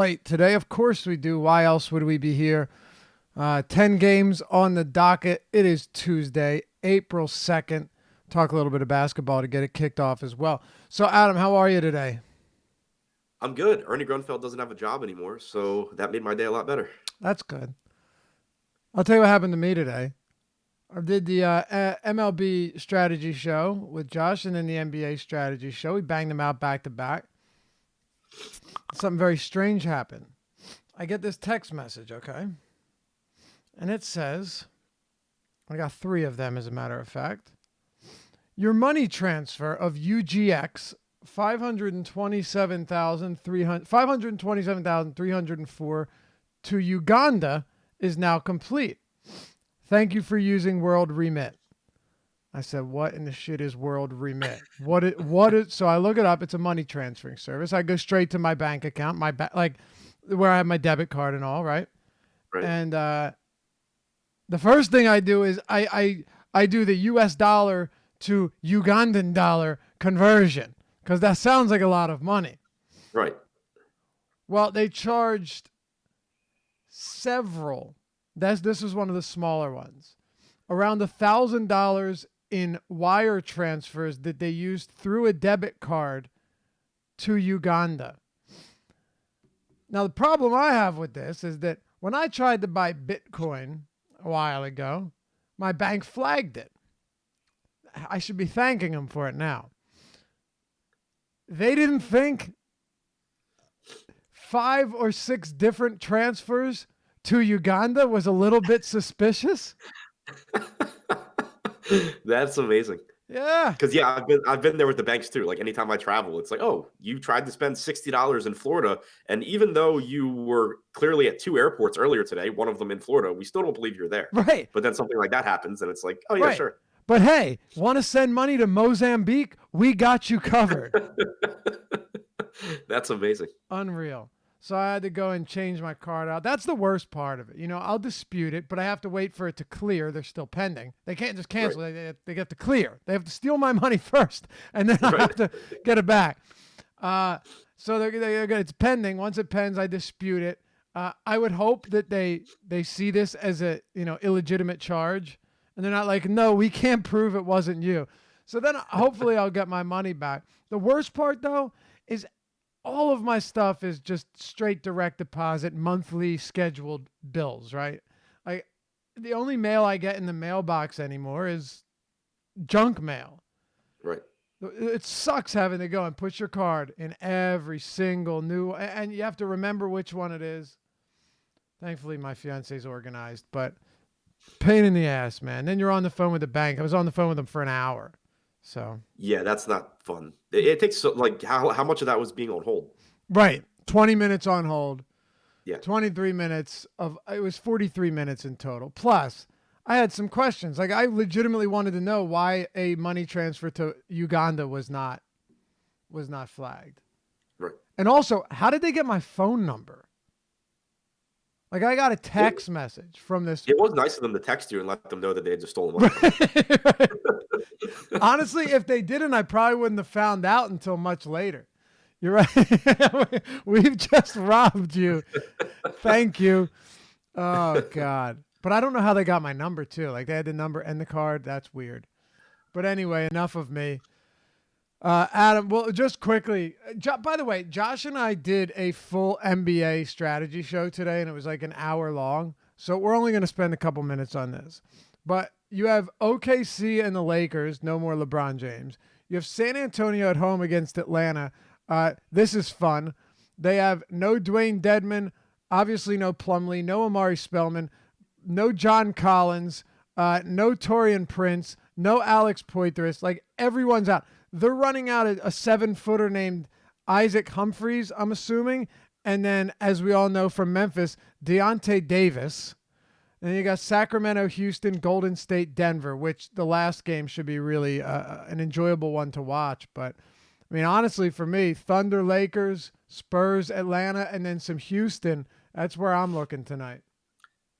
Right. Today, of course, we do. Why else would we be here? 10 games on the docket. It is Tuesday, April 2nd. Talk a little bit of basketball to get it kicked off as well. So, Adam, how are you today? I'm good. Ernie Grunfeld doesn't have a job anymore, so that made my day a lot better. That's good. I'll tell you what happened to me today. I did the MLB strategy show with Josh and then the NBA strategy show. We banged them out back to back. Something very strange happened. I get this text message, okay? And it says, I got three of them as a matter of fact. Your money transfer of UGX 527,304 to Uganda is now complete. Thank you for using World Remit. I said, what in the shit is World Remit? So I look it up. It's a money transferring service. I go straight to my bank account, like where I have my debit card and all, right? Right. And the first thing I do is I do the US dollar to Ugandan dollar conversion because that sounds like a lot of money. Right. Well, they charged several. This was one of the smaller ones. Around $1,000 in wire transfers that they used through a debit card to Uganda. Now, the problem I have with this is that when I tried to buy Bitcoin a while ago, my bank flagged it. I should be thanking them for it now. They didn't think 5 or 6 different transfers to Uganda was a little bit suspicious. That's amazing. Yeah. Because yeah, I've been there with the banks too. Like anytime I travel, it's like, oh, you tried to spend $60 in Florida, and even though you were clearly at two airports earlier today, one of them in Florida, we still don't believe you're there. Right. But then something like that happens, and it's like, oh yeah, Right. sure. But hey, want to send money to Mozambique? We got you covered. That's amazing. Unreal. So I had to go and change my card out. That's the worst part of it. I'll dispute it, but I have to wait for it to clear. They're still pending. They can't just cancel Right. it. They get to clear. They have to steal my money first, and then I Right. have to get it back. So it's pending. Once it pens, I dispute it. I would hope that they see this as a illegitimate charge, and they're not like, no, we can't prove it wasn't you. So then hopefully I'll get my money back. The worst part though is all of my stuff is just straight direct deposit, monthly scheduled bills, right? Like the only mail I get in the mailbox anymore is junk mail. Right. It sucks having to go and put your card in every single new, and you have to remember which one it is. Thankfully, my fiance's organized, but pain in the ass, man. Then you're on the phone with the bank. I was on the phone with them for an hour. So, Yeah, that's not fun. It takes like how much of that was being on hold? right. 20 minutes on hold, Yeah. 23 minutes of, it was 43 minutes in total. Plus, I had some questions. Like, I legitimately wanted to know why a money transfer to Uganda was not flagged. Right. And also, how did they get my phone number? Like I got a text message from this. It was nice of them to text you and let them know that they had just stolen money from you. Honestly, if they didn't, I probably wouldn't have found out until much later. You're right. We've just robbed you. Thank you. Oh God. But I don't know how they got my number too. Like they had the number and the card. That's weird. But anyway, enough of me. Adam, well, just quickly, by the way, Josh and I did a full NBA strategy show today, and it was like an hour long. So we're only going to spend a couple minutes on this. But you have OKC and the Lakers, no more LeBron James. You have San Antonio at home against Atlanta. This is fun. They have no Dwayne Dedman, obviously no Plumlee, no Amari Spellman, no John Collins, no Torian Prince, no Alex Poitras. Like everyone's out. They're running out a 7-footer named Isaac Humphries, I'm assuming. And then, as we all know from Memphis, Deontay Davis. And then you got Sacramento, Houston, Golden State, Denver, which the last game should be really an enjoyable one to watch. But, I mean, honestly, for me, Thunder, Lakers, Spurs, Atlanta, and then some Houston, that's where I'm looking tonight.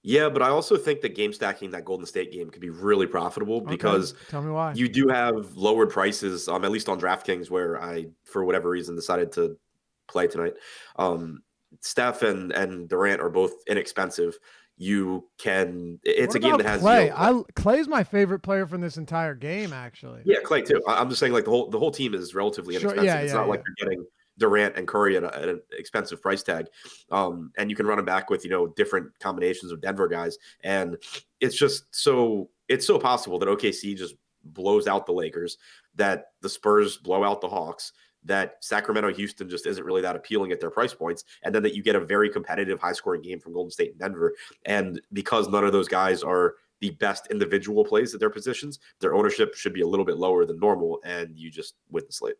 Yeah, but I also think that game stacking that Golden State game could be really profitable because Tell me why. you do have lowered prices, at least on DraftKings, where I, for whatever reason, decided to play tonight. Steph and Durant are both inexpensive. It's What a game about that has, Clay? Clay's my favorite player from this entire game, actually. yeah, Clay too. I'm just saying, like, the whole team is relatively Sure. inexpensive. Yeah. It's Yeah. not like Yeah. you're getting Durant and Curry at an expensive price tag, and you can run them back with different combinations of Denver guys, and it's so possible that OKC just blows out the Lakers, that the Spurs blow out the Hawks, that Sacramento Houston just isn't really that appealing at their price points, and then that you get a very competitive, high scoring game from Golden State and Denver, and because none of those guys are the best individual plays at their positions, their ownership should be a little bit lower than normal, and you just win the slate.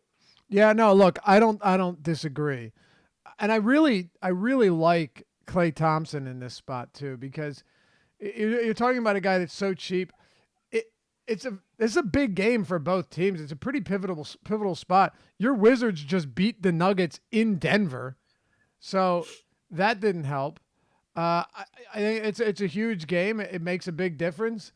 Yeah. No. Look, I don't disagree, and I really like Klay Thompson in this spot too, because you're talking about a guy that's so cheap. It it's a big game for both teams. It's a pretty pivotal spot. Your Wizards just beat the Nuggets in Denver, so that didn't help. I think it's a huge game. It makes a big difference,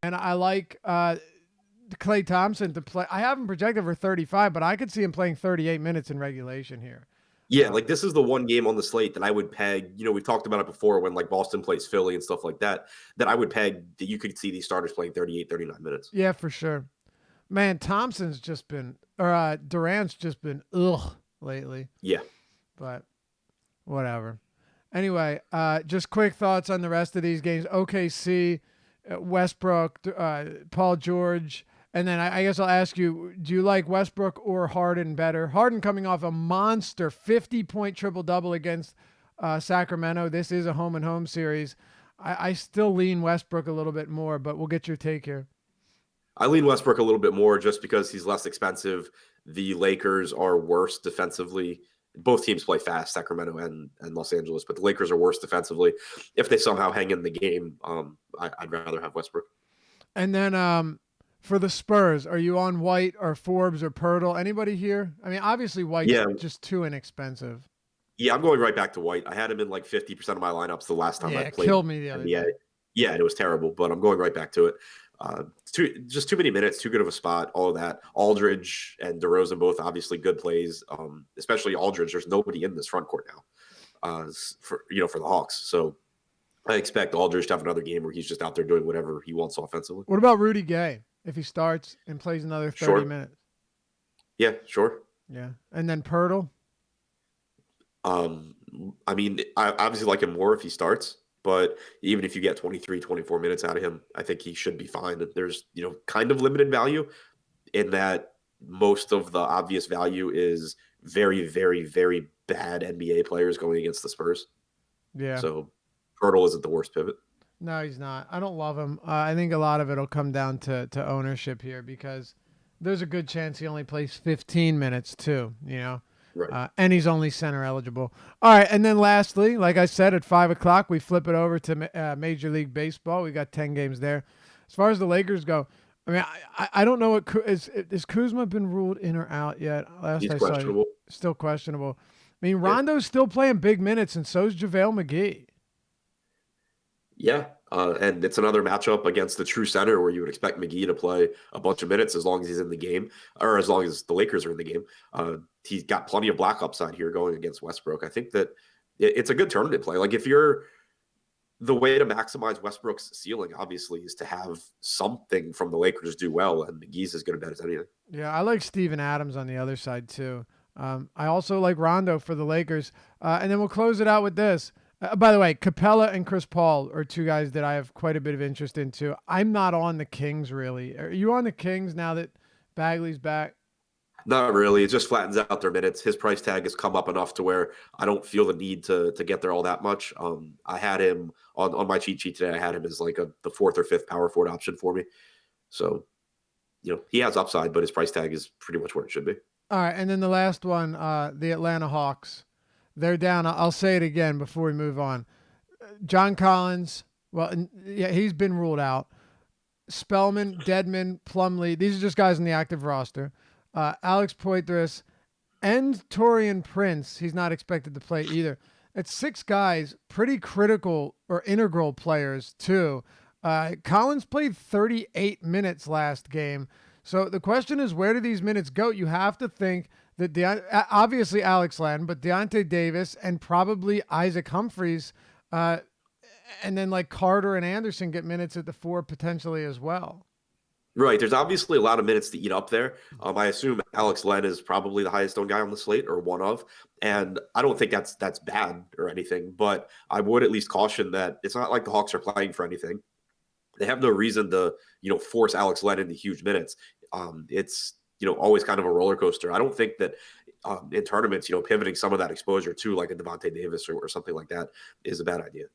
and I like Klay Thompson to play. I have him projected for 35, but I could see him playing 38 minutes in regulation here. Yeah, like this is the one game on the slate that I would peg. We've talked about it before when like Boston plays Philly and stuff like that, that I would peg that you could see these starters playing 38, 39 minutes. Yeah, for sure. Man, Thompson's just been, or Durant's just been lately, Yeah. but whatever. Anyway, just quick thoughts on the rest of these games. OKC, Westbrook, Paul George, and then I guess I'll ask you: do you like Westbrook or Harden better? Harden coming off a monster 50-point triple double against Sacramento. This is a home and home series. I still lean Westbrook a little bit more, but we'll get your take here. I lean Westbrook a little bit more just because he's less expensive. The Lakers are worse defensively. Both teams play fast, Sacramento and Los Angeles, but the Lakers are worse defensively. If they somehow hang in the game, I'd rather have Westbrook. And then for the Spurs, are you on White or Forbes or Pirtle? Anybody here? I mean, obviously White's Yeah, just too inexpensive. yeah, I'm going right back to White. I had him in like 50% of my lineups the last time Yeah, I it played killed me the other NBA. day. Yeah, and it was terrible, but I'm going right back to it. Just too many minutes, too good of a spot, all of that. Aldridge and DeRozan both obviously good plays, especially Aldridge. There's nobody in this front court now for the Hawks. So I expect Aldridge to have another game where he's just out there doing whatever he wants offensively. What about Rudy Gay if he starts and plays another 30 Sure. minutes? Yeah, sure. Yeah. And then Pirtle? I mean, I obviously like him more if he starts, but even if you get 23, 24 minutes out of him, I think he should be fine. There's, kind of limited value in that most of the obvious value is very, very, very bad NBA players going against the Spurs. Yeah. So Pirtle isn't the worst pivot. No, he's not. I don't love him. I think a lot of it will come down to ownership here, because there's a good chance he only plays 15 minutes too, Right. And he's only center eligible. All right. And then lastly, like I said, at 5 o'clock, we flip it over to Major League Baseball. We got 10 games there. As far as the Lakers go, I mean, I don't know what is Kuzma been ruled in or out yet? He's I questionable. saw, still questionable. I mean, Rondo's still playing big minutes, and so's JaVale McGee. Yeah. And it's another matchup against the true center where you would expect McGee to play a bunch of minutes as long as he's in the game, or as long as the Lakers are in the game. He's got plenty of black upside here going against Westbrook. I think that it's a good tournament play. Like, the way to maximize Westbrook's ceiling, obviously, is to have something from the Lakers do well, and McGee's as good a bet as anything. Yeah, I like Steven Adams on the other side too. I also like Rondo for the Lakers. And then we'll close it out with this. By the way, Capella and Chris Paul are two guys that I have quite a bit of interest in too. I'm not on the Kings really. Are you on the Kings now that Bagley's back? Not really. It just flattens out their minutes. His price tag has come up enough to where I don't feel the need to get there all that much. I had him on my cheat sheet today. I had him as like the fourth or fifth power forward option for me. So, he has upside, but his price tag is pretty much where it should be. All right, and then the last one, the Atlanta Hawks. They're down. I'll say it again before we move on. John Collins, yeah, he's been ruled out. Spellman, Dedman, Plumlee, these are just guys in the active roster. Alex Poitras and Taurean Prince, he's not expected to play either. It's 6 guys, pretty critical or integral players too. Collins played 38 minutes last game. So the question is, where do these minutes go? You have to think Obviously Alex Len, but Deontay Davis and probably Isaac Humphries, uh, and then like Carter and Anderson get minutes at the 4 potentially as well. Right. There's obviously a lot of minutes to eat up there. I assume Alex Len is probably the highest owned guy on the slate or one of, and I don't think that's bad or anything, but I would at least caution that it's not like the Hawks are playing for anything. They have no reason to, force Alex Len into huge minutes. It's, always kind of a roller coaster. I don't think that in tournaments, pivoting some of that exposure to like a Devontae Davis or something like that is a bad idea.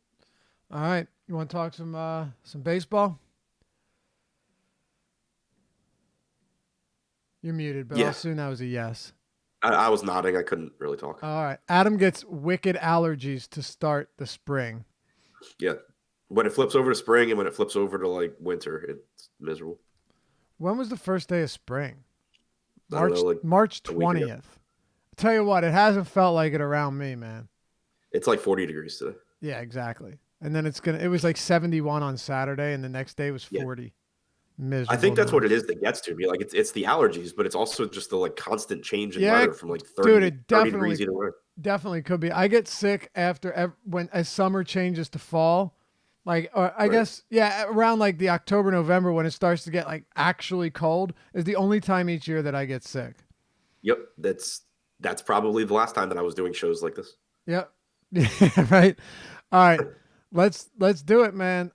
All right. You want to talk some baseball? You're muted, but I'll Yeah, assume that was a yes. I was nodding. I couldn't really talk. All right. Adam gets wicked allergies to start the spring. Yeah. When it flips over to spring and when it flips over to like winter, it's miserable. When was the first day of spring? I don't March know, like March a week ago. 20th. Tell you what, it hasn't felt like it around me, man. It's like 40 degrees today. Yeah, exactly. And then it was like 71 on Saturday and the next day was Yeah. 40. I Miserable. think that's what it is that gets to me. Like it's the allergies, but it's also just the like constant change in Yeah, weather from like 30, dude, it 30 degrees either way. definitely could be. I get sick after when as summer changes to fall. Like, or I Right. guess, yeah, around like the October, November when it starts to get like actually cold is the only time each year that I get sick. Yep. That's probably the last time that I was doing shows like this. Yep. Yeah, right. All right. Let's do it, man.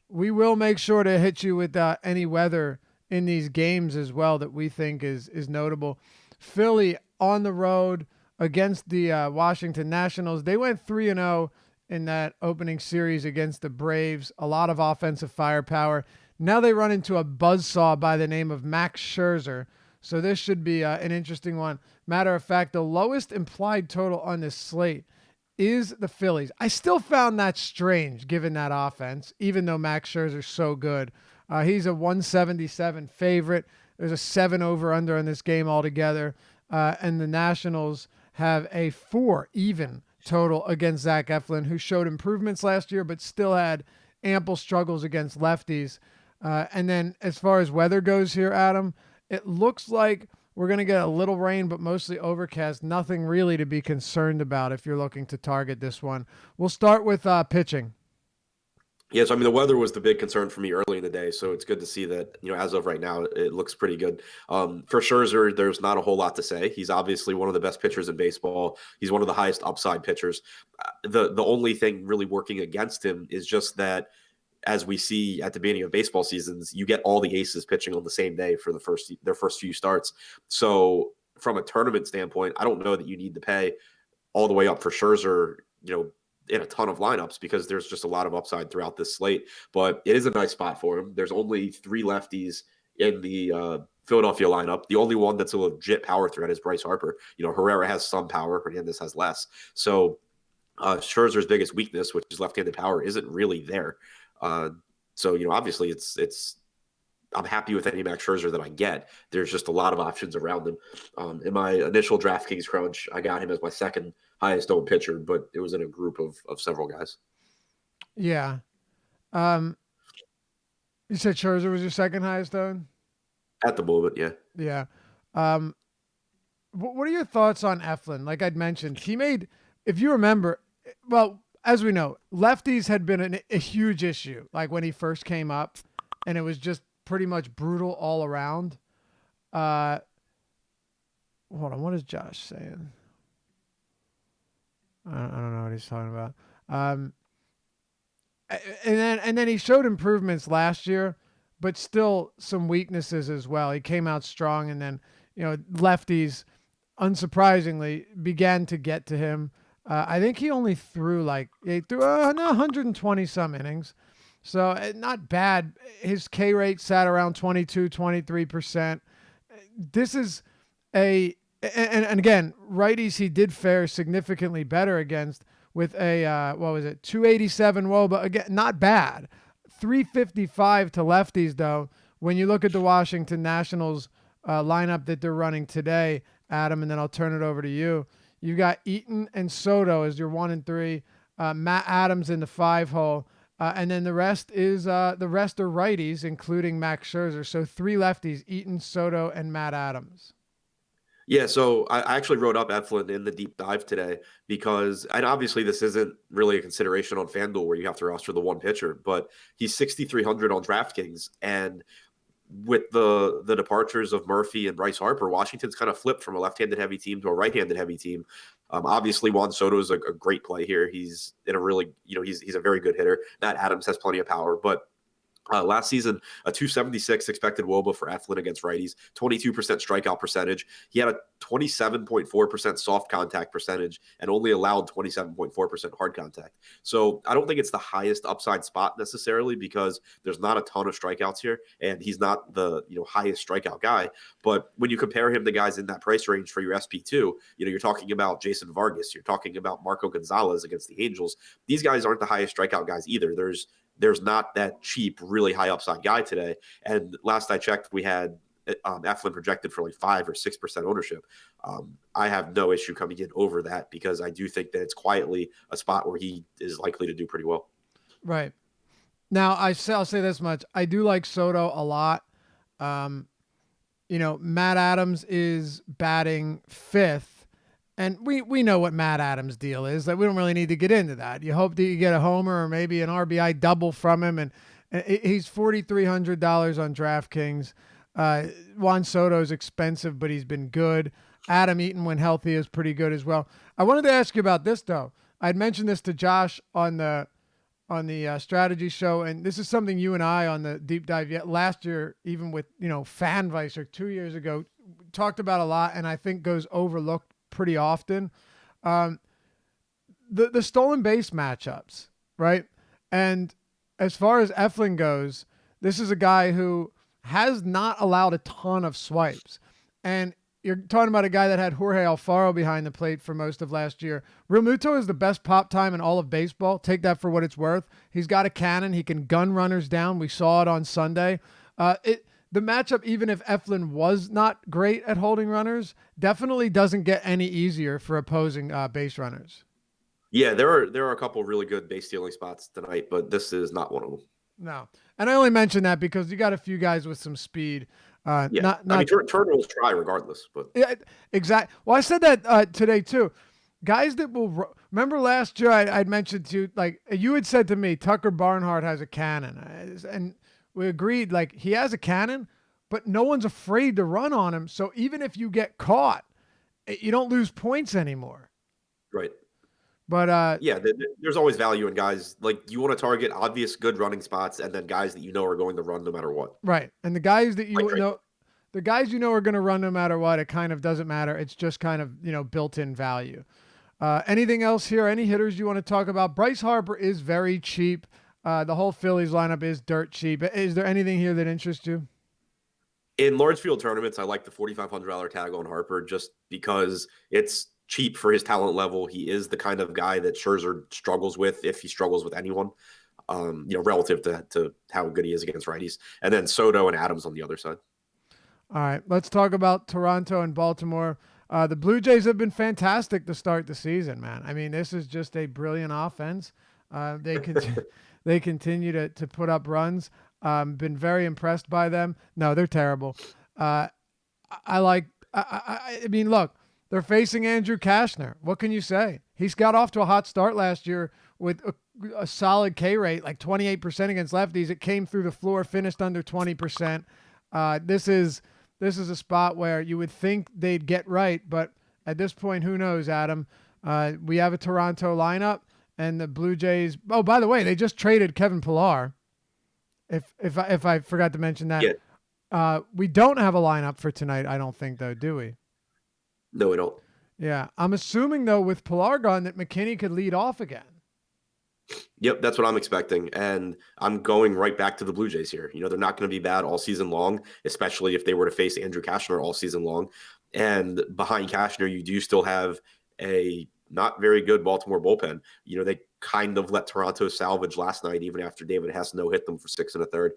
We will make sure to hit you with any weather in these games as well that we think is notable. Philly on the road against the Washington Nationals. They went 3-0 in that opening series against the Braves. A lot of offensive firepower. Now they run into a buzzsaw by the name of Max Scherzer. So this should be an interesting one. Matter of fact, the lowest implied total on this slate is the Phillies. I still found that strange given that offense, even though Max Scherzer's so good. He's a 177 favorite. There's a 7 over under on this game altogether. And the Nationals have a 4 even total against Zach Eflin, who showed improvements last year, but still had ample struggles against lefties. And then as far as weather goes here, Adam, it looks like we're going to get a little rain, but mostly overcast. Nothing really to be concerned about if you're looking to target this one. We'll start with pitching. Yeah, so I mean the weather was the big concern for me early in the day, so it's good to see that, as of right now, it looks pretty good. For Scherzer, there's not a whole lot to say. He's obviously one of the best pitchers in baseball. He's one of the highest upside pitchers. The only thing really working against him is just that, as we see at the beginning of baseball seasons, you get all the aces pitching on the same day for their first few starts. So from a tournament standpoint, I don't know that you need to pay all the way up for Scherzer, in a ton of lineups because there's just a lot of upside throughout this slate. But it is a nice spot for him. There's only 3 lefties in the Philadelphia lineup. The only one that's a legit power threat is Bryce Harper. Herrera has some power, Hernandez has less. So Scherzer's biggest weakness, which is left-handed power, isn't really there. So obviously it's I'm happy with any Max Scherzer that I get. There's just a lot of options around him. In my initial DraftKings crunch, I got him as my second highest owned pitcher, but it was in a group of several guys. Yeah. You said Scherzer was your second highest owned? At the moment, yeah. Yeah. What are your thoughts on Eflin? Like I'd mentioned, he made, if you remember, well, as we know, lefties had been a huge issue. Like when he first came up, and it was just pretty much brutal all around. Hold on, what is Josh saying? I don't know what he's talking about. And then he showed improvements last year, but still some weaknesses as well. He came out strong, and then lefties, unsurprisingly, began to get to him. I think he only threw 120 some innings. So not bad. His K rate sat around 22, 23%. This is and again, righties he did fare significantly better against with a, 287 WOBA. Again, not bad. 355 to lefties, though. When you look at the Washington Nationals lineup that they're running today, Adam, and then I'll turn it over to you. You got Eaton and Soto as your 1 and 3. Matt Adams in the 5 hole. And then the rest are righties, including Max Scherzer. So 3 lefties: Eaton, Soto, and Matt Adams. Yeah, so I actually wrote up Eflin in the deep dive today because, and obviously this isn't really a consideration on FanDuel where you have to roster the one pitcher, but he's 6,300 on DraftKings, and with the departures of Murphy and Bryce Harper, Washington's kind of flipped from a left-handed heavy team to a right-handed heavy team. Obviously, Juan Soto is a great play here. He's in a really, he's a very good hitter. Matt Adams has plenty of power, but last season, a 276 expected WOBA for Eflin against righties, 22% strikeout percentage. He had a 27.4% soft contact percentage and only allowed 27.4% hard contact. So I don't think it's the highest upside spot necessarily because there's not a ton of strikeouts here, and he's not the highest strikeout guy. But when you compare him to guys in that price range for your SP2, you're talking about Jason Vargas, you're talking about Marco Gonzalez against the Angels. These guys aren't the highest strikeout guys either. There's not that cheap, really high upside guy today. And last I checked, we had Eflin projected for like 5 or 6% ownership. I have no issue coming in over that because I do think that it's quietly a spot where he is likely to do pretty well. Right. Now, I'll say this much. I do like Soto a lot. Matt Adams is batting 5th. And we know what Matt Adams' deal is. Like, we don't really need to get into that. You hope that you get a homer or maybe an RBI double from him. And he's $4,300 on DraftKings. Juan Soto is expensive, but he's been good. Adam Eaton, when healthy, is pretty good as well. I wanted to ask you about this, though. I'd mentioned this to Josh on the strategy show, and this is something you and I on the deep dive last year, even with FanVice or 2 years ago, talked about a lot, and I think goes overlooked pretty often. The stolen base matchups, right? And as far as Eflin goes, this is a guy who has not allowed a ton of swipes. And you're talking about a guy that had Jorge Alfaro behind the plate for most of last year. Realmuto is the best pop time in all of baseball. Take that for what it's worth. He's got a cannon. He can gun runners down. We saw it on Sunday. The matchup, even if Eflin was not great at holding runners, definitely doesn't get any easier for opposing base runners. Yeah, there are a couple of really good base stealing spots tonight, but this is not one of them. No, and I only mention that because you got a few guys with some speed. Yeah, Turner will try regardless, but yeah, exactly. Well, I said that today too. Guys that will remember last year, I'd mentioned to you, like you had said to me, Tucker Barnhart has a cannon, and we agreed, like, he has a cannon, but no one's afraid to run on him. So even if you get caught, you don't lose points anymore. Right. But yeah, there's always value in guys. Like, you want to target obvious good running spots and then guys that are going to run no matter what. Right. And the guys that the guys are going to run no matter what, it kind of doesn't matter. It's just kind of, built-in value. Anything else here? Any hitters you want to talk about? Bryce Harper is very cheap. The whole Phillies lineup is dirt cheap. Is there anything here that interests you? In large field tournaments, I like the $4,500 tag on Harper just because it's cheap for his talent level. He is the kind of guy that Scherzer struggles with if he struggles with anyone, relative to how good he is against righties. And then Soto and Adams on the other side. All right, let's talk about Toronto and Baltimore. The Blue Jays have been fantastic to start the season, man. I mean, this is just a brilliant offense. They continue to put up runs. Been very impressed by them. No, they're terrible. I mean, look, they're facing Andrew Cashner. What can you say? He's got off to a hot start last year with a solid K rate, like 28% against lefties. It came through the floor, finished under 20%. This is a spot where you would think they'd get right, but at this point, who knows, Adam? We have a Toronto lineup. And the Blue Jays. Oh, by the way, they just traded Kevin Pillar. If I forgot to mention that, Yeah. We don't have a lineup for tonight. I don't think, though, do we? No, we don't. Yeah, I'm assuming though with Pillar gone that McKinney could lead off again. Yep, that's what I'm expecting, and I'm going right back to the Blue Jays here. They're not going to be bad all season long, especially if they were to face Andrew Cashner all season long. And behind Cashner, you do still have a not very good Baltimore bullpen. They kind of let Toronto salvage last night, even after David Hasno hit them for 6 1/3.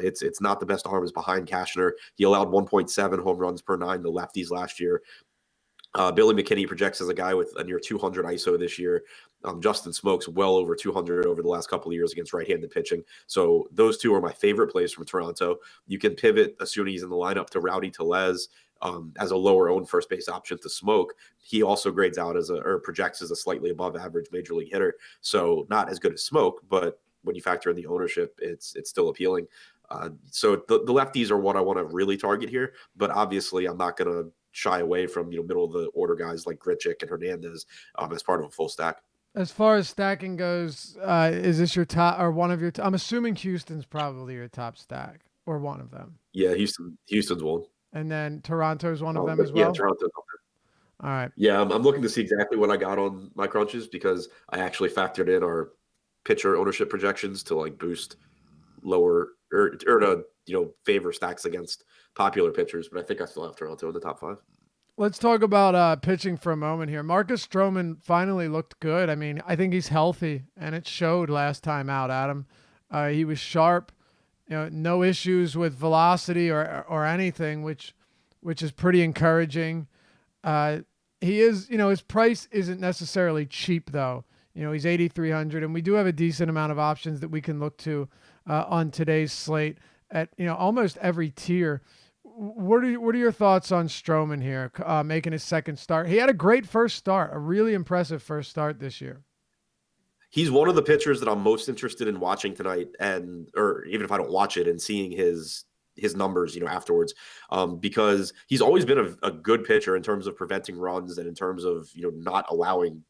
It's not the best arms behind Cashner. He allowed 1.7 home runs per 9 to lefties last year. Billy McKinney projects as a guy with a near 200 ISO this year. Justin Smoke's well over 200 over the last couple of years against right-handed pitching. So those two are my favorite plays from Toronto. You can pivot as soon as he's in the lineup to Rowdy Tellez. as a lower owned first base option to Smoke. He also grades out or projects as a slightly above average major league hitter. So not as good as Smoke, but when you factor in the ownership, it's still appealing. So the lefties are what I want to really target here, but obviously I'm not going to shy away from middle of the order guys like Grichuk and Hernandez as part of a full stack. As far as stacking goes, is this your top or one of your? I'm assuming Houston's probably your top stack or one of them. Yeah, Houston's one. And then Toronto's one of them as well. Yeah, Toronto's up there. All right. Yeah, I'm looking to see exactly what I got on my crunches because I actually factored in our pitcher ownership projections to like boost lower or to favor stacks against popular pitchers. But I think I still have Toronto in the top 5. Let's talk about pitching for a moment here. Marcus Stroman finally looked good. I mean, I think he's healthy, and it showed last time out, Adam. He was sharp, no issues with velocity or anything, which is pretty encouraging. He is, his price isn't necessarily cheap though. He's 8,300, and we do have a decent amount of options that we can look to on today's slate at almost every tier. What are your thoughts on Stroman here, making his second start? He had a great first start, a really impressive first start this year. He's one of the pitchers that I'm most interested in watching tonight, or even if I don't watch it, and seeing his numbers, afterwards, because he's always been a good pitcher in terms of preventing runs and in terms of not allowing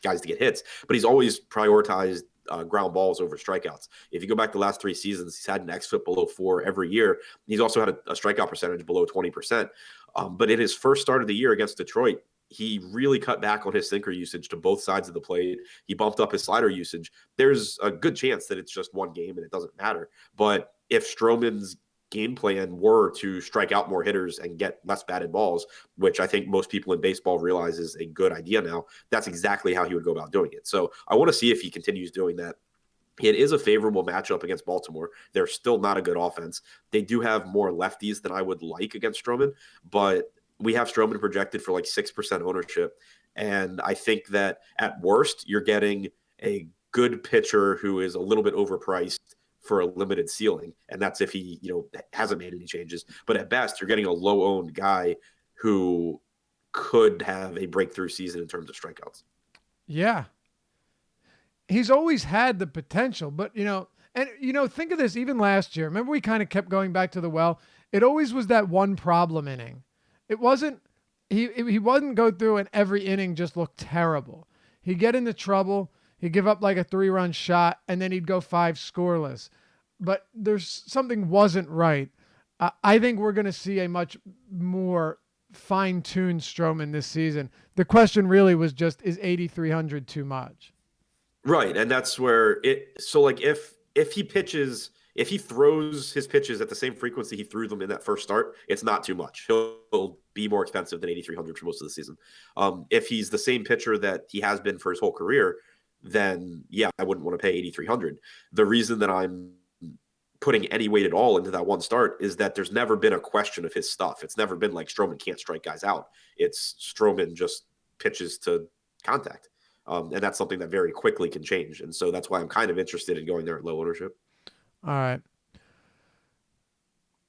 guys to get hits, but he's always prioritized ground balls over strikeouts. If you go back the last 3 seasons, he's had an xFIP below 4 every year. He's also had a strikeout percentage below 20%. But in his first start of the year against Detroit, he really cut back on his sinker usage to both sides of the plate. He bumped up his slider usage. There's a good chance that it's just one game and it doesn't matter. But if Stroman's game plan were to strike out more hitters and get less batted balls, which I think most people in baseball realize is a good idea now, that's exactly how he would go about doing it. So I want to see if he continues doing that. It is a favorable matchup against Baltimore. They're still not a good offense. They do have more lefties than I would like against Stroman, but we have Stroman projected for like 6% ownership. And I think that at worst, you're getting a good pitcher who is a little bit overpriced for a limited ceiling, and that's if he hasn't made any changes. But at best, you're getting a low-owned guy who could have a breakthrough season in terms of strikeouts. Yeah, he's always had the potential, but think of this. Even last year, remember we kind of kept going back to the well. It always was that one problem inning. It wasn't he wouldn't go through and every inning just look terrible. He'd get into trouble. He'd give up like a 3-run shot, and then he'd go 5 scoreless. But there's something wasn't right. I think we're going to see a much more fine-tuned Stroman this season. The question really was just, is 8,300 too much? Right, and that's where so like if he pitches, if he throws his pitches at the same frequency he threw them in that first start, it's not too much. He'll be more expensive than 8,300 for most of the season. If he's the same pitcher that he has been for his whole career, then yeah, I wouldn't want to pay 8,300. The reason that I'm putting any weight at all into that one start is that there's never been a question of his stuff. It's never been like Stroman can't strike guys out. It's Stroman just pitches to contact. And that's something that very quickly can change. And so that's why I'm kind of interested in going there at low ownership. All right.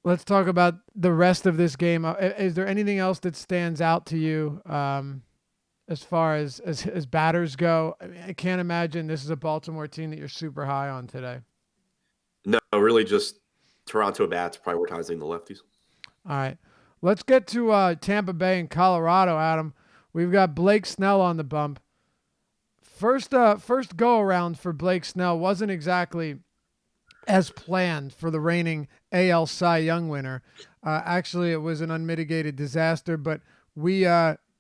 Let's talk about the rest of this game. Is there anything else that stands out to you as far as batters go? I mean, I can't imagine this is a Baltimore team that you're super high on today. No, really just Toronto bats prioritizing the lefties. All right. Let's get to Tampa Bay and Colorado, Adam. We've got Blake Snell on the bump. First go-around for Blake Snell wasn't exactly as planned for the reigning AL Cy Young winner. Actually, it was an unmitigated disaster, but we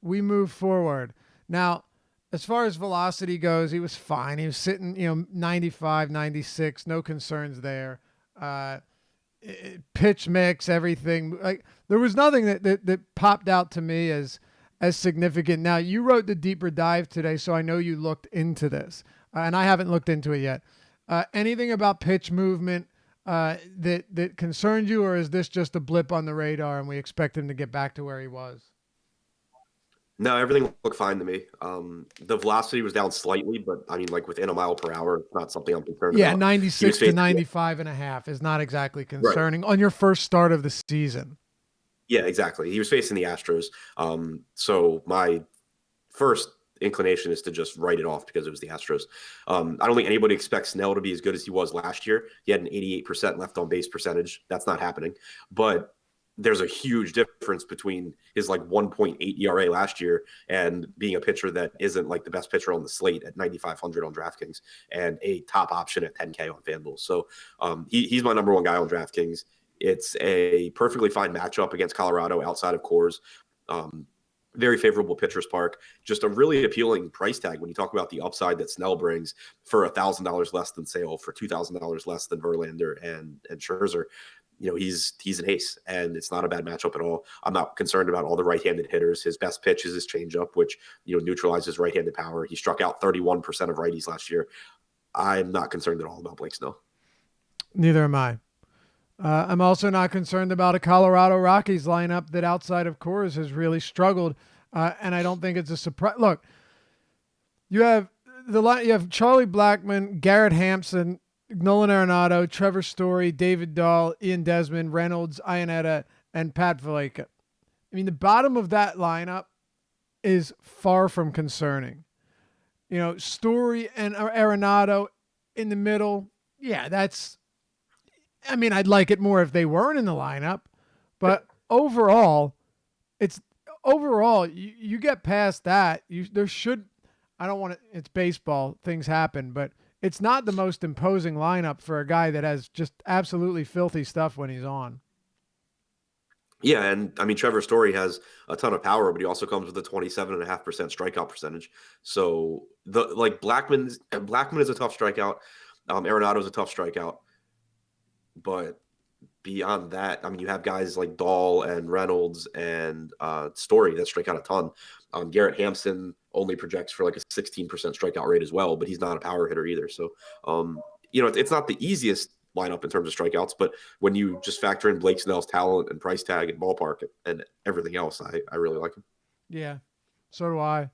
move forward. Now, as far as velocity goes, he was fine. He was sitting, 95, 96, no concerns there. Pitch mix, everything. Like there was nothing that popped out to me as significant. Now, you wrote the deeper dive today, so I know you looked into this, and I haven't looked into it yet. Anything about pitch movement that concerned you, or is this just a blip on the radar and we expect him to get back to where he was? No, everything looked fine to me. The velocity was down slightly, but I mean, like within a mile per hour, it's not something I'm concerned about. Yeah, 96 to 95 and a half is not exactly concerning on your first start of the season. Yeah, exactly. He was facing the Astros. So my first inclination is to just write it off because it was the Astros. I don't think anybody expects Snell to be as good as he was last year. He had an 88% left on base percentage. That's not happening. But there's a huge difference between his like 1.8 ERA last year and being a pitcher that isn't like the best pitcher on the slate at 9,500 on DraftKings and a top option at 10K on FanDuel. So he's my number one guy on DraftKings. It's a perfectly fine matchup against Colorado outside of Coors. Very favorable pitcher's park, just a really appealing price tag when you talk about the upside that Snell brings for $1,000 less than Sale, for $2,000 less than Verlander and Scherzer. He's an ace, and it's not a bad matchup at all. I'm not concerned about all the right-handed hitters. His best pitch is his changeup, which neutralizes right-handed power. He struck out 31% of righties last year. I'm not concerned at all about Blake Snell. Neither am I. I'm also not concerned about a Colorado Rockies lineup that outside of Coors has really struggled, and I don't think it's a surprise. Look, you have Charlie Blackmon, Garrett Hampson, Nolan Arenado, Trevor Story, David Dahl, Ian Desmond, Reynolds, Iannetta, and Pat Valaika. I mean, the bottom of that lineup is far from concerning. Story and Arenado in the middle, yeah, I'd like it more if they weren't in the lineup, but overall, you get past that. It's baseball, things happen, but it's not the most imposing lineup for a guy that has just absolutely filthy stuff when he's on. Yeah, and I mean Trevor Story has a ton of power, but he also comes with a 27.5% strikeout percentage. So Blackmon is a tough strikeout. Arenado is a tough strikeout. But beyond that, I mean, you have guys like Dahl and Reynolds and Story that strike out a ton. Garrett Hampson only projects for like a 16% strikeout rate as well, but he's not a power hitter either. So, it's not the easiest lineup in terms of strikeouts, but when you just factor in Blake Snell's talent and price tag and ballpark and everything else, I really like him. Yeah, so do I.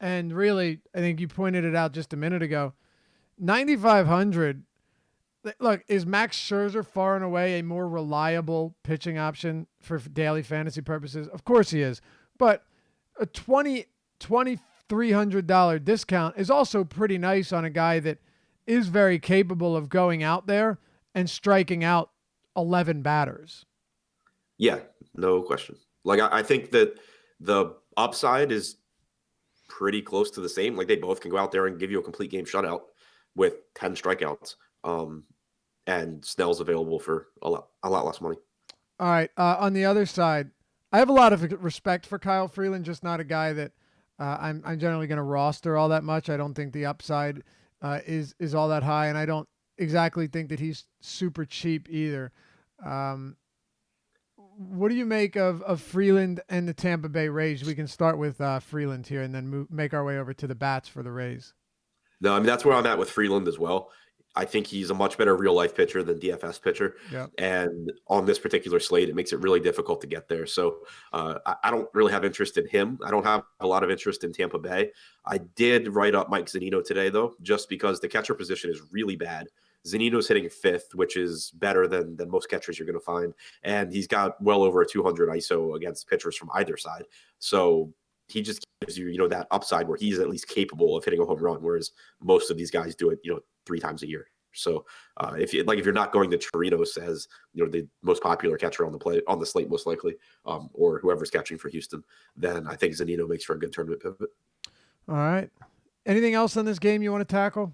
And really, I think you pointed it out just a minute ago. 9,500. Look, is Max Scherzer far and away a more reliable pitching option for daily fantasy purposes? Of course he is. But a $2,300 discount is also pretty nice on a guy that is very capable of going out there and striking out 11 batters. Yeah, no question. Like, I think that the upside is pretty close to the same. Like, they both can go out there and give you a complete game shutout with 10 strikeouts. And Snell's available for a lot less money. All right. On the other side, I have a lot of respect for Kyle Freeland, just not a guy that I'm generally going to roster all that much. I don't think the upside is all that high, and I don't exactly think that he's super cheap either. What do you make of Freeland and the Tampa Bay Rays? We can start with Freeland here and then make our way over to the bats for the Rays. No, I mean, that's where I'm at with Freeland as well. I think he's a much better real life pitcher than DFS pitcher. Yep. And on this particular slate, it makes it really difficult to get there. So I don't really have interest in him. I don't have a lot of interest in Tampa Bay. I did write up Mike Zunino today, though, just because the catcher position is really bad. Zunino's hitting fifth, which is better than most catchers you're going to find. And he's got well over a 200 ISO against pitchers from either side. So he just gives you, that upside where he's at least capable of hitting a home run, whereas most of these guys do it, 3 times a year. So if you're not going to Chirinos as the most popular catcher on the slate most likely, or whoever's catching for Houston, then I think Zunino makes for a good tournament pivot. All right. Anything else on this game you want to tackle?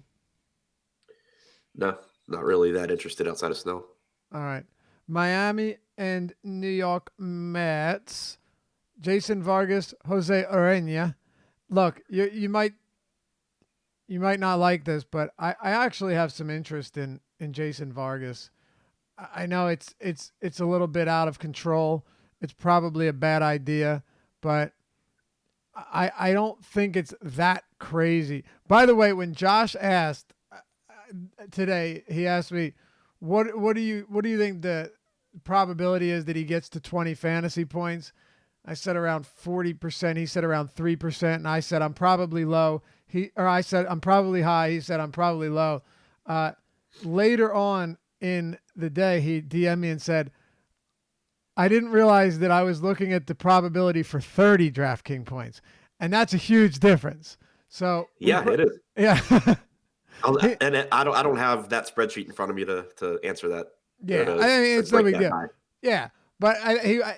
No, not really that interested outside of Snell. All right. Miami and New York Mets. Jason Vargas, Jose Urena. Look, you might not like this, but I actually have some interest in Jason Vargas. I know it's a little bit out of control. It's probably a bad idea, but I don't think it's that crazy. By the way, when Josh asked today, he asked me, what do you think the probability is that he gets to 20 fantasy points? I said around 40%. He said around 3%. And I said, I'm probably low. I said, I'm probably high. He said, I'm probably low. Later on in the day, he DM'd me and said, I didn't realize that I was looking at the probability for 30 DraftKings points, and that's a huge difference. So Yeah, it is. yeah. I don't have that spreadsheet in front of me to answer that. Yeah, I mean, To it's no break big that deal. high. Yeah, but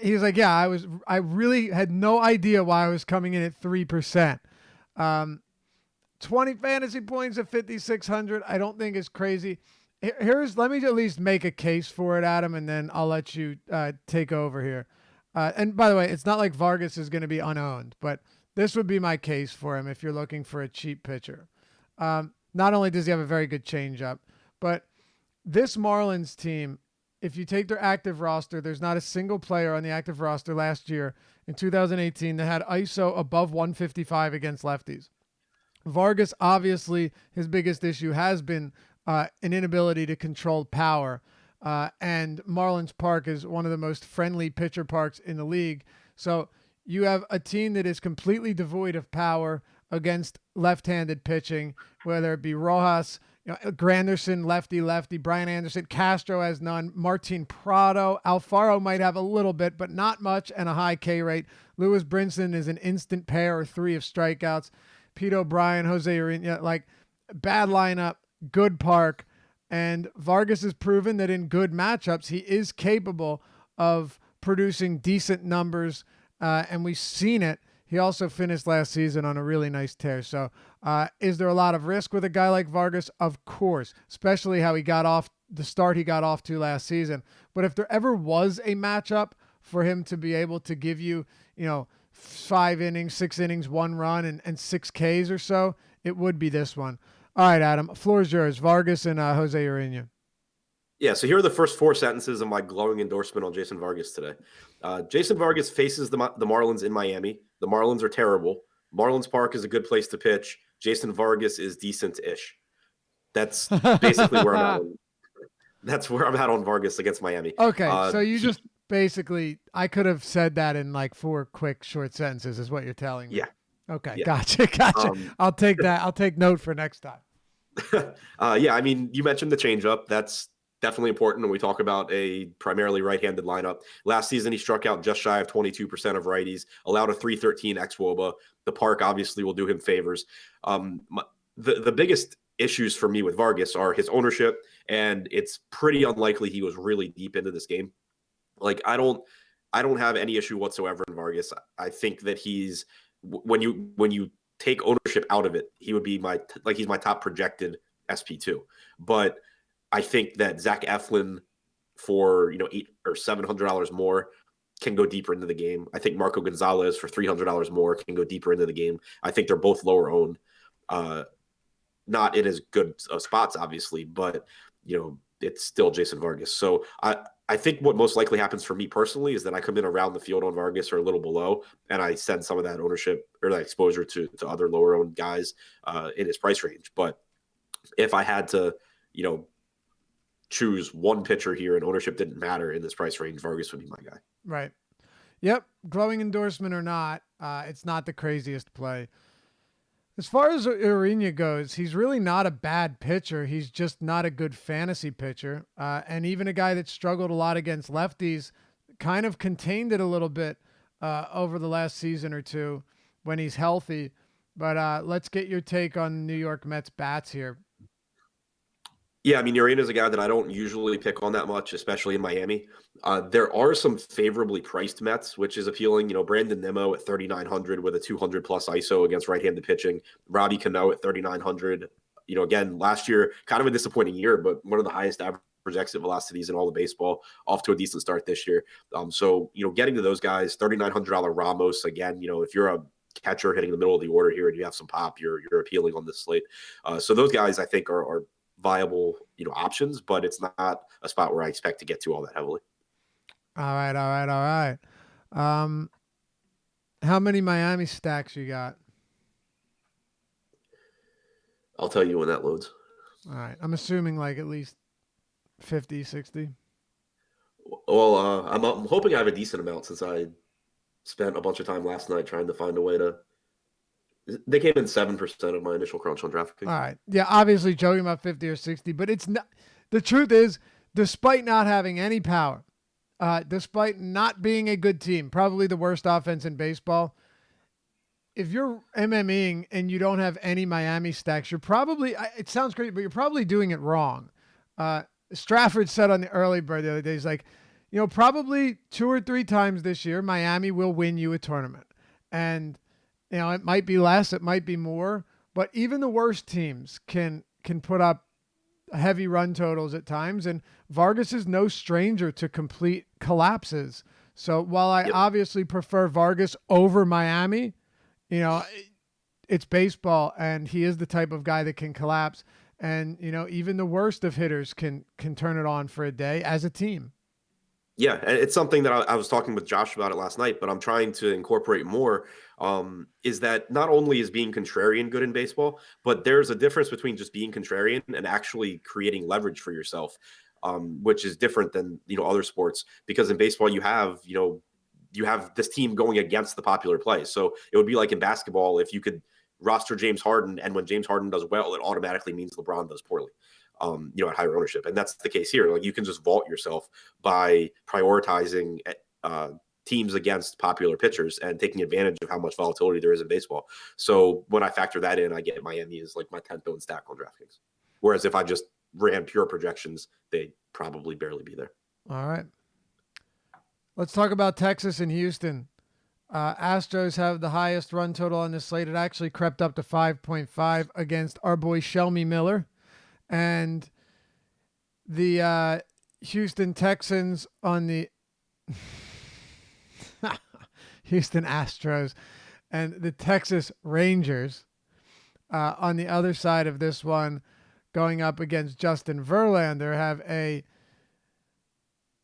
he was like, yeah, I really had no idea why I was coming in at 3%. 20 fantasy points at 5,600. I don't think is crazy. Let me at least make a case for it, Adam, and then I'll let you take over here. And by the way, it's not like Vargas is going to be unowned, but this would be my case for him if you're looking for a cheap pitcher. Not only does he have a very good changeup, but this Marlins team, if you take their active roster, there's not a single player on the active roster last year in 2018 that had ISO above 155 against lefties. Vargas, obviously, his biggest issue has been an inability to control power. And Marlins Park is one of the most friendly pitcher parks in the league. So you have a team that is completely devoid of power against left-handed pitching, whether it be Rojas, Granderson, lefty, Brian Anderson, Castro has none, Martin Prado, Alfaro might have a little bit, but not much, and a high K rate. Lewis Brinson is an instant pair or 3 of strikeouts. Pete O'Brien, Jose Urena, like bad lineup, good park. And Vargas has proven that in good matchups, he is capable of producing decent numbers. And we've seen it. He also finished last season on a really nice tear. So is there a lot of risk with a guy like Vargas? Of course, especially how he got off the start he got off to last season. But if there ever was a matchup for him to be able to give you, 5 innings, 6 innings, 1 run, and 6 Ks or so, it would be this one. All right, Adam, floor is yours. Vargas and Jose Urena. Yeah, so here are the first 4 sentences of my glowing endorsement on Jason Vargas today. Jason Vargas faces the Marlins in Miami. The Marlins are terrible. Marlins Park is a good place to pitch. Jason Vargas is decent-ish. That's basically where I'm at. That's where I'm at on Vargas against Miami. Okay, so you just basically, I could have said that in like 4 quick short sentences is what you're telling me. Yeah. Okay, yeah. Gotcha. I'll take that. I'll take note for next time. Yeah, I mean, you mentioned the changeup. That's definitely important when we talk about a primarily right-handed lineup. Last season, he struck out just shy of 22% of righties, allowed a 313 xWOBA. The park obviously will do him favors. The biggest issues for me with Vargas are his ownership, and it's pretty unlikely he was really deep into this game. Like, I don't have any issue whatsoever in Vargas. I think that he's when you take ownership out of it, he would be he's my top projected SP2. But I think that Zach Eflin for $800 or $700 more can go deeper into the game. I think Marco Gonzalez for $300 more can go deeper into the game. I think they're both lower owned, not in as good spots, obviously, but it's still Jason Vargas. So I think what most likely happens for me personally is that I come in around the field on Vargas or a little below, and I send some of that ownership or that exposure to other lower owned guys in his price range. But if I had to, choose one pitcher here and ownership didn't matter in this price range, Vargas would be my guy. Right. Yep. Glowing endorsement or not, it's not the craziest play. As far as Urena goes, he's really not a bad pitcher. He's just not a good fantasy pitcher. And even a guy that struggled a lot against lefties kind of contained it a little bit over the last season or two when he's healthy. But let's get your take on New York Mets bats here. Yeah, I mean, Urena is a guy that I don't usually pick on that much, especially in Miami. There are some favorably priced Mets, which is appealing. Brandon Nimmo at 3,900 with a 200-plus ISO against right-handed pitching. Robbie Cano at 3,900. Again, last year, kind of a disappointing year, but one of the highest average exit velocities in all of baseball, off to a decent start this year. So, getting to those guys, $3,900 Ramos, again, if you're a catcher hitting the middle of the order here and you have some pop, you're appealing on this slate. So those guys, I think, are viable, options, but it's not a spot where I expect to get to all that heavily. All right. How many Miami stacks you got? I'll tell you when that loads. All right. I'm assuming like at least 50, 60. Well, I'm hoping I have a decent amount since I spent a bunch of time last night trying to find a way to. They came in 7% of my initial crunch on DraftKings. All right. Yeah, obviously joking about 50 or 60, but it's not. The truth is, despite not having any power, despite not being a good team, probably the worst offense in baseball. If you're MMEing and you don't have any Miami stacks, you're probably, it sounds great, but you're probably doing it wrong. Strafford said on the early bird the other day, he's like, probably 2 or 3 times this year, Miami will win you a tournament. And, it might be less, it might be more, but even the worst teams can put up heavy run totals at times. And Vargas is no stranger to complete collapses. So while I obviously prefer Vargas over Miami, it's baseball, and he is the type of guy that can collapse. And, even the worst of hitters can turn it on for a day as a team. Yeah, and it's something that I was talking with Josh about it last night, but I'm trying to incorporate more, is that not only is being contrarian good in baseball, but there's a difference between just being contrarian and actually creating leverage for yourself, which is different than, other sports. Because in baseball, you have this team going against the popular play. So it would be like in basketball, if you could roster James Harden, and when James Harden does well, it automatically means LeBron does poorly. At higher ownership. And that's the case here. Like, you can just vault yourself by prioritizing teams against popular pitchers and taking advantage of how much volatility there is in baseball. So when I factor that in, I get Miami as like my 10th owned stack on DraftKings. Whereas if I just ran pure projections, they'd probably barely be there. All right. Let's talk about Texas and Houston. Astros have the highest run total on this slate. It actually crept up to 5.5 against our boy Shelby Miller. And the Houston Texans on the Houston Astros and the Texas Rangers on the other side of this one, going up against Justin Verlander, have a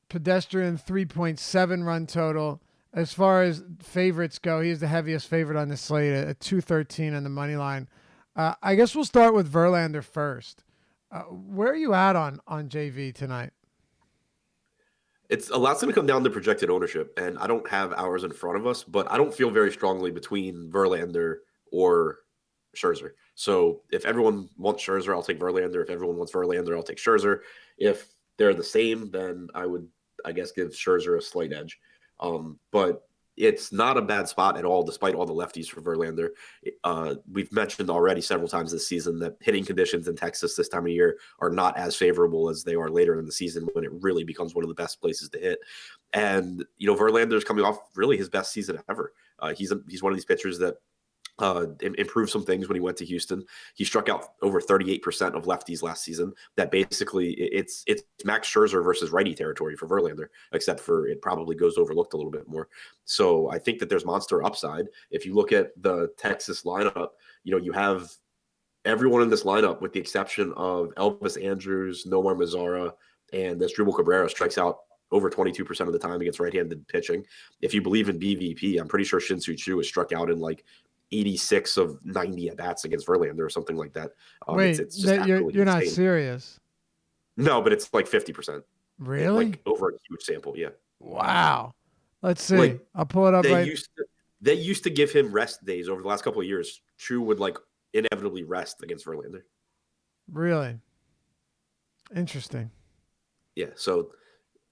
pedestrian 3.7 run total. As far as favorites go, he's the heaviest favorite on the slate at 213 on the money line. I guess we'll start with Verlander first. Where are you at on JV tonight? It's a lot's going to come down to projected ownership, and I don't have ours in front of us, but I don't feel very strongly between Verlander or Scherzer. So if everyone wants Scherzer, I'll take Verlander. If everyone wants Verlander, I'll take Scherzer. If they're the same, then I would, I guess, give Scherzer a slight edge. But it's not a bad spot at all, despite all the lefties for Verlander. We've mentioned already several times this season that hitting conditions in Texas this time of year are not as favorable as they are later in the season, when it really becomes one of the best places to hit. And, Verlander's coming off really his best season ever. He's one of these pitchers that improved some things when he went to Houston. He struck out over 38% of lefties last season. That basically it's Max Scherzer versus righty territory for Verlander, except for it probably goes overlooked a little bit more. So I think that there's monster upside. If you look at the Texas lineup, you have everyone in this lineup with the exception of Elvis Andrus, Nomar Mazara, and Asdrubal Cabrera strikes out over 22% of the time against right-handed pitching. If you believe in BVP, I'm pretty sure Shin-Soo Choo was struck out in like 86 of 90 at bats against Verlander or something like that. Wait, it's just you're not serious? No, but it's like 50%. Really? Like over a huge sample. Yeah. Wow. Let's see. Like, I'll pull it up. They used to give him rest days over the last couple of years. True would like inevitably rest against Verlander. Really? Interesting. Yeah. So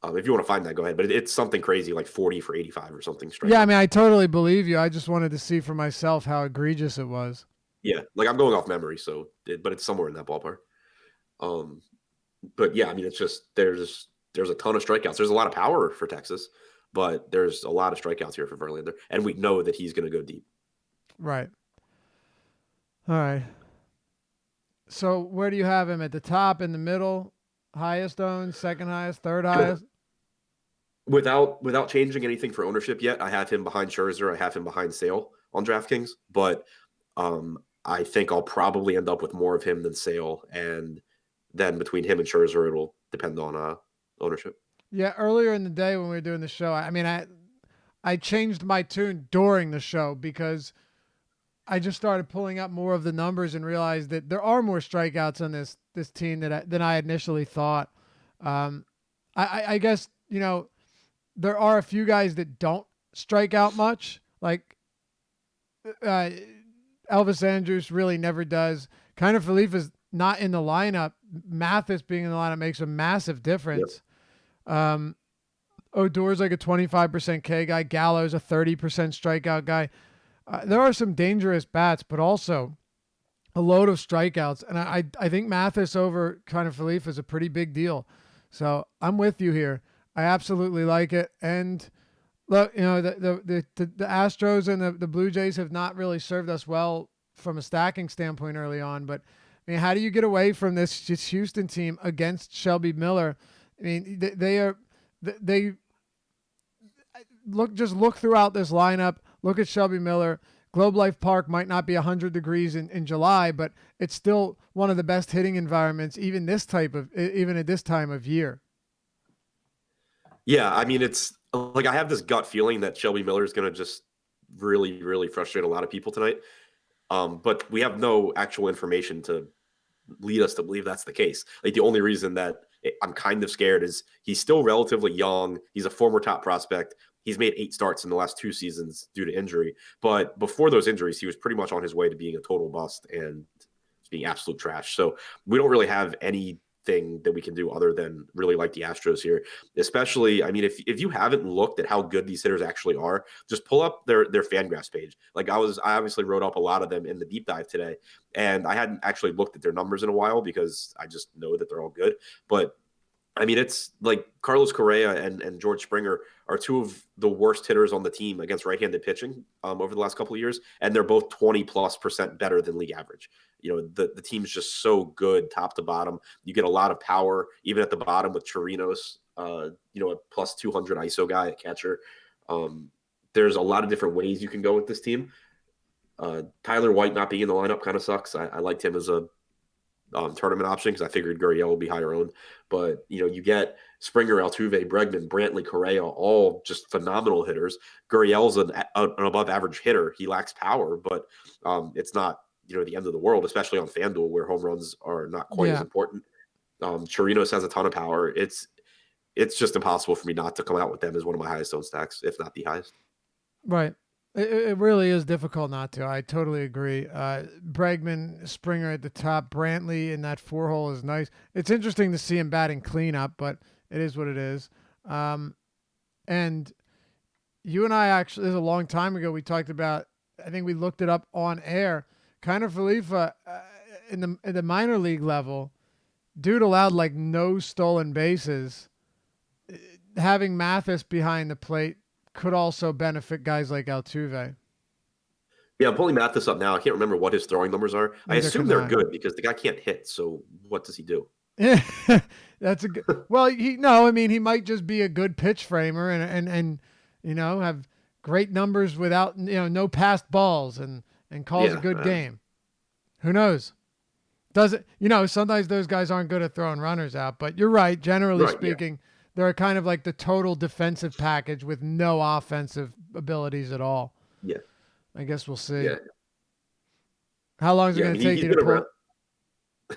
if you want to find that, go ahead. But it's something crazy, like 40 for 85 or something. Yeah, I mean, I totally believe you. I just wanted to see for myself how egregious it was. Yeah, like I'm going off memory, but it's somewhere in that ballpark. But yeah, I mean, it's just there's a ton of strikeouts. There's a lot of power for Texas, but there's a lot of strikeouts here for Verlander, and we know that he's going to go deep. Right. All right. So where do you have him? At the top, in the middle, highest owned, second highest, third highest? Without changing anything for ownership yet, I have him behind Scherzer. I have him behind Sale on DraftKings, but I think I'll probably end up with more of him than Sale, and then between him and Scherzer, it'll depend on ownership. Yeah, earlier in the day when we were doing the show, I changed my tune during the show because I just started pulling up more of the numbers and realized that there are more strikeouts on this team than I initially thought. I guess, there are a few guys that don't strike out much, like Elvis Andrus really never does. Kind of Felipe's not in the lineup. Mathis being in the lineup makes a massive difference. Yep. Odor's like a 25% K guy. Gallo's a 30% strikeout guy. There are some dangerous bats, but also a load of strikeouts. And I think Mathis over kind of Felipe is a pretty big deal. So I'm with you here. I absolutely like it. And look, the Astros and the Blue Jays have not really served us well from a stacking standpoint early on. But I mean, how do you get away from this Houston team against Shelby Miller? I mean, they look throughout this lineup. Look at Shelby Miller. Globe Life Park might not be 100 degrees in July, but it's still one of the best hitting environments, even at this time of year. Yeah, I mean, it's like I have this gut feeling that Shelby Miller is going to just really, really frustrate a lot of people tonight. But we have no actual information to lead us to believe that's the case. Like the only reason that I'm kind of scared is he's still relatively young. He's a former top prospect. He's made 8 starts in the last 2 seasons due to injury. But before those injuries, he was pretty much on his way to being a total bust and being absolute trash. So we don't really have anything that we can do other than really like the Astros here. Especially, I mean, if you haven't looked at how good these hitters actually are, just pull up their FanGraphs page. Like I obviously wrote up a lot of them in the deep dive today, and I hadn't actually looked at their numbers in a while because I just know that they're all good. But I mean, it's like Carlos Correa and George Springer are 2 of the worst hitters on the team against right-handed pitching over the last couple of years, and they're both 20+% better than league average. You know, the team's just so good top to bottom. You get a lot of power even at the bottom with Chirinos, a plus 200 ISO guy, a catcher. There's a lot of different ways you can go with this team. Tyler White not being in the lineup kind of sucks. I liked him as a tournament option because I figured Gurriel will be higher owned. But, you get Springer, Altuve, Bregman, Brantley, Correa, all just phenomenal hitters. Gurriel's an above average hitter. He lacks power, but it's not, the end of the world, especially on FanDuel where home runs are not quite as important. Chirinos has a ton of power. It's just impossible for me not to come out with them as one of my highest owned stacks, if not the highest. Right. It really is difficult not to. I totally agree. Bregman, Springer at the top, Brantley in that 4-hole is nice. It's interesting to see him batting cleanup, but it is what it is. And you and I actually, this is a long time ago, we talked about, I think we looked it up on air, Kiner Falefa in the minor league level, dude allowed like no stolen bases. Having Mathis behind the plate could also benefit guys like Altuve. Yeah, I'm pulling Mathis up now. I can't remember what his throwing numbers are. I assume they're good because the guy can't hit. So what does he do? Yeah, that's a good. Well, he might just be a good pitch framer and have great numbers without no passed balls and calls a good game. Who knows? Does it? Sometimes those guys aren't good at throwing runners out. But you're right. Generally speaking. Yeah. They're kind of like the total defensive package with no offensive abilities at all. Yeah. I guess we'll see. Yeah. How long is it going to take you to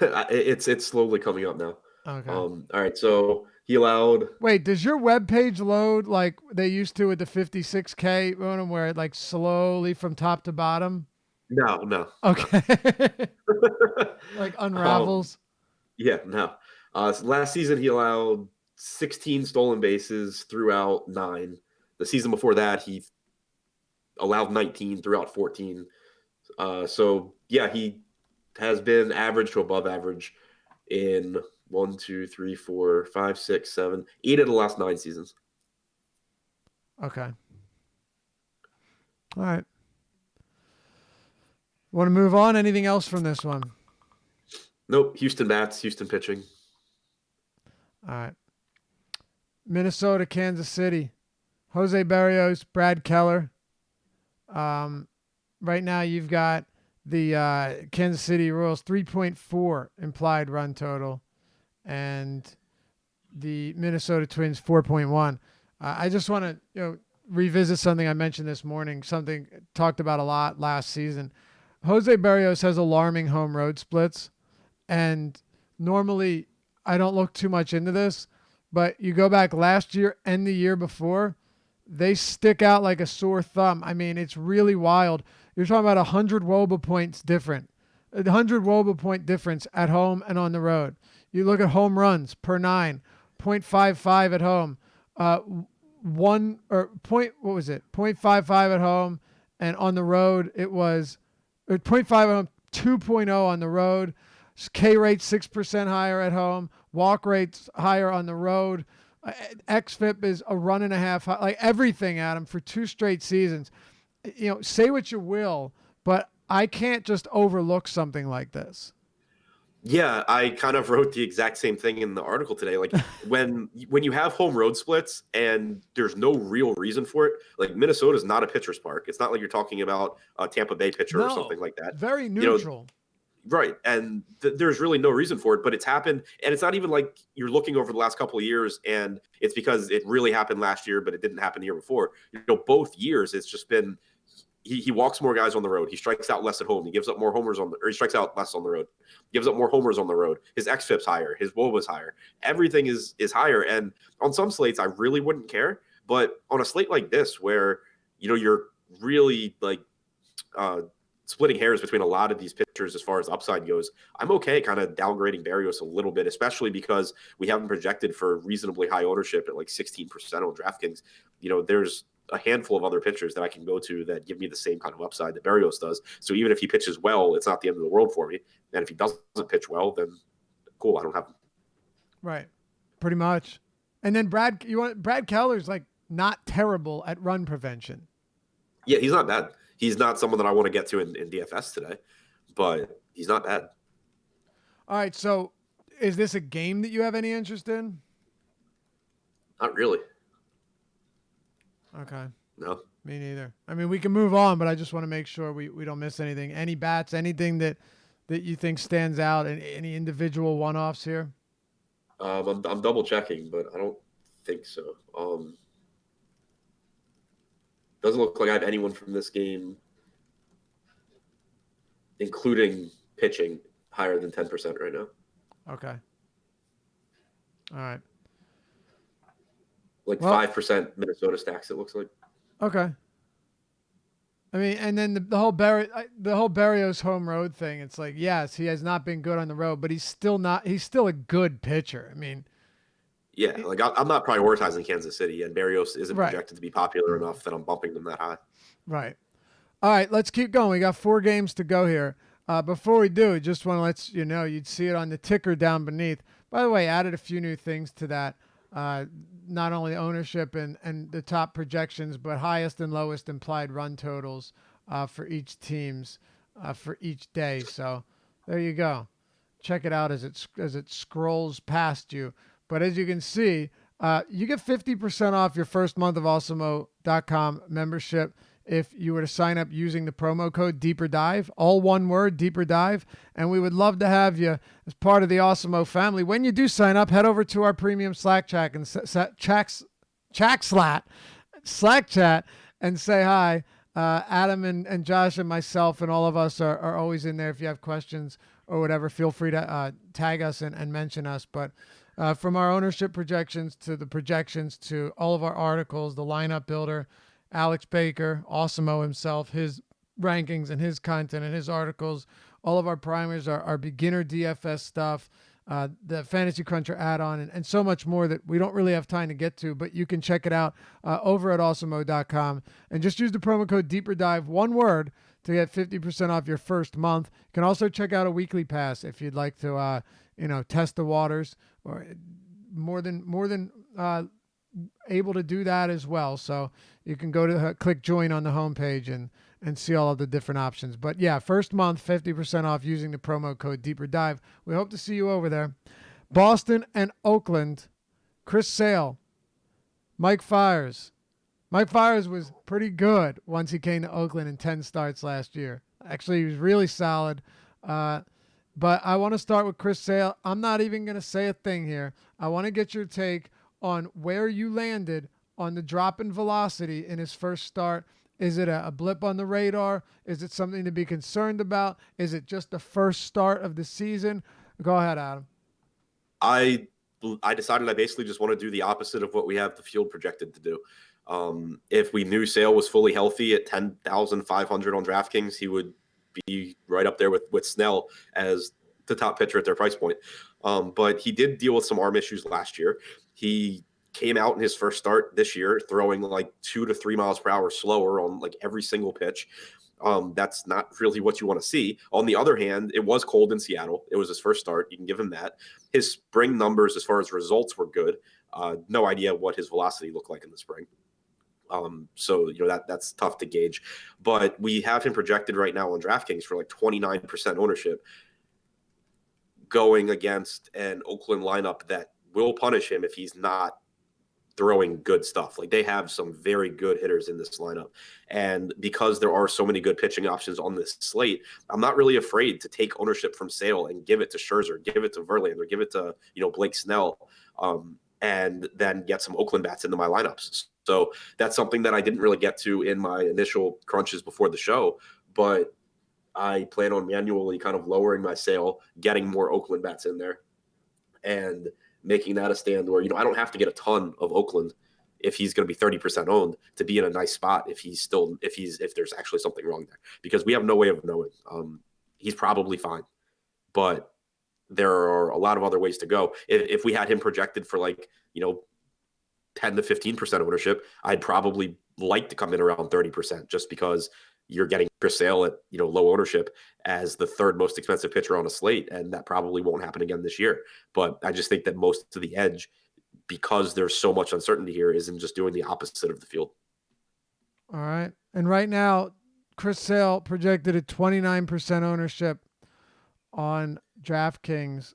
pull? It's slowly coming up now. Okay. All right. So he allowed. Wait, does your web page load like they used to with the 56K one, where it like slowly from top to bottom? No. Okay. Like unravels. No. Last season he allowed 16 stolen bases throughout 9. The season before that, he allowed 19 throughout 14. So he has been average to above average in 1, 2, 3, 4, 5, 6, 7, 8 of the last 9 seasons. Okay. All right. Want to move on? Anything else from this one? Nope. Houston bats, Houston pitching. All right. Minnesota, Kansas City, Jose Barrios, Brad Keller. Right now you've got the Kansas City Royals 3.4 implied run total and the Minnesota Twins 4.1. I just want to revisit something I mentioned this morning, something talked about a lot last season. Jose Barrios has alarming home road splits, and normally I don't look too much into this, but you go back last year and the year before, they stick out like a sore thumb. I mean, it's really wild. You're talking about 100 WOBA points different. 100 WOBA point difference at home and on the road. You look at home runs per 9, 0.55 at home, one or point. What was it? 0.55 at home, and on the road it was zero point 0.5 at home, 2.0 on the road. K rate 6% higher at home. Walk rates higher on the road. XFIP is a run and a half. Like everything, Adam, for 2 straight seasons. Say what you will, but I can't just overlook something like this. Yeah, I kind of wrote the exact same thing in the article today. Like when you have home road splits and there's no real reason for it, like Minnesota's not a pitcher's park. It's not like you're talking about a Tampa Bay pitcher or something like that. Very neutral. Right. And there's really no reason for it, but it's happened. And it's not even like you're looking over the last couple of years and it's because it really happened last year, but it didn't happen the year before. Both years it's just been he walks more guys on the road. He strikes out less at home. He gives up more homers or he strikes out less on the road. Gives up more homers on the road. His xFIP's higher. His WOBA's higher. Everything is higher. And on some slates, I really wouldn't care. But on a slate like this, where you're really like splitting hairs between a lot of these pitchers as far as upside goes, I'm okay kind of downgrading Berrios a little bit, especially because we haven't projected for reasonably high ownership at like 16% on DraftKings. There's a handful of other pitchers that I can go to that give me the same kind of upside that Berrios does. So even if he pitches well, it's not the end of the world for me. And if he doesn't pitch well, then cool, I don't have him. Right. Pretty much. And then Brad Keller's like not terrible at run prevention. Yeah, he's not bad. He's not someone that I want to get to in DFS today, but he's not bad. All right, so is this a game that you have any interest in? Not really. Okay. No. Me neither. I mean, we can move on, but I just want to make sure we don't miss anything. Any bats, anything that you think stands out, and any individual one-offs here? I'm double checking, but I don't think so. Doesn't look like I have anyone from this game, including pitching, higher than 10% right now. Okay. All right. Like 5% Minnesota stacks, it looks like. Okay. I mean, and then the whole Berrios home road thing. It's like, yes, he has not been good on the road, but he's still a good pitcher. I mean, yeah, like I'm not prioritizing Kansas City, and Berrios isn't projected to be popular enough that I'm bumping them that high. Right. All right, let's keep going. We got 4 games to go here. Before we do, just want to let you know, you'd see it on the ticker down beneath. By the way, added a few new things to that. Not only ownership and the top projections, but highest and lowest implied run totals for each teams for each day. So there you go. Check it out as it scrolls past you. But as you can see, you get 50% off your first month of Awesemo.com membership if you were to sign up using the promo code Deeper Dive, all one word, Deeper Dive. And we would love to have you as part of the Awesemo family. When you do sign up, head over to our premium Slack chat and Slack chat and say hi. Adam and Josh and myself and all of us are always in there. If you have questions or whatever, feel free to tag us and mention us. But from our ownership projections to the projections to all of our articles, the lineup builder, Alex Baker, Awesemo himself, his rankings and his content and his articles, all of our primers, our beginner DFS stuff, the Fantasy Cruncher add-on, and so much more that we don't really have time to get to, but you can check it out over at Awesemo.com. And just use the promo code Deeper Dive, one word, to get 50% off your first month. You can also check out a weekly pass if you'd like to, test the waters, or more than able to do that as well. So you can go to click join on the homepage and see all of the different options. But yeah, first month, 50% off using the promo code Deeper Dive. We hope to see you over there. Boston and Oakland, Chris Sale, Mike Fiers. Mike Fiers was pretty good once he came to Oakland in 10 starts last year. Actually, he was really solid. But I want to start with Chris Sale. I'm not even going to say a thing here. I want to get your take on where you landed on the drop in velocity in his first start. Is it a blip on the radar? Is it something to be concerned about? Is it just the first start of the season? Go ahead, Adam. I decided I basically just want to do the opposite of what we have the field projected to do. If we knew Sale was fully healthy at 10,500 on DraftKings, he would be right up there with Snell as the top pitcher at their price point. But he did deal with some arm issues last year. He came out in his first start this year throwing like 2 to 3 miles per hour slower on like every single pitch. That's not really what you want to see. On the other hand, it was cold in Seattle. It was his first start. You can give him that. His spring numbers as far as results were good. No idea what his velocity looked like in the spring. So that's tough to gauge. But we have him projected right now on DraftKings for like 29% ownership, going against an Oakland lineup that will punish him if he's not throwing good stuff. Like, they have some very good hitters in this lineup. And because there are so many good pitching options on this slate, I'm not really afraid to take ownership from Sale and give it to Scherzer, give it to Verlander, give it to, Blake Snell, and then get some Oakland bats into my lineups. So that's something that I didn't really get to in my initial crunches before the show, but I plan on manually kind of lowering my Sale, getting more Oakland bats in there, and making that a stand where, I don't have to get a ton of Oakland if he's going to be 30% owned to be in a nice spot if there's actually something wrong there, because we have no way of knowing. He's probably fine, but there are a lot of other ways to go. If we had him projected for 10 to 15% ownership, I'd probably like to come in around 30%, just because you're getting Chris Sale at low ownership as the third most expensive pitcher on a slate, and that probably won't happen again this year. But I just think that most of the edge, because there's so much uncertainty here, is in just doing the opposite of the field. All right. And right now, Chris Sale projected at 29% ownership on DraftKings,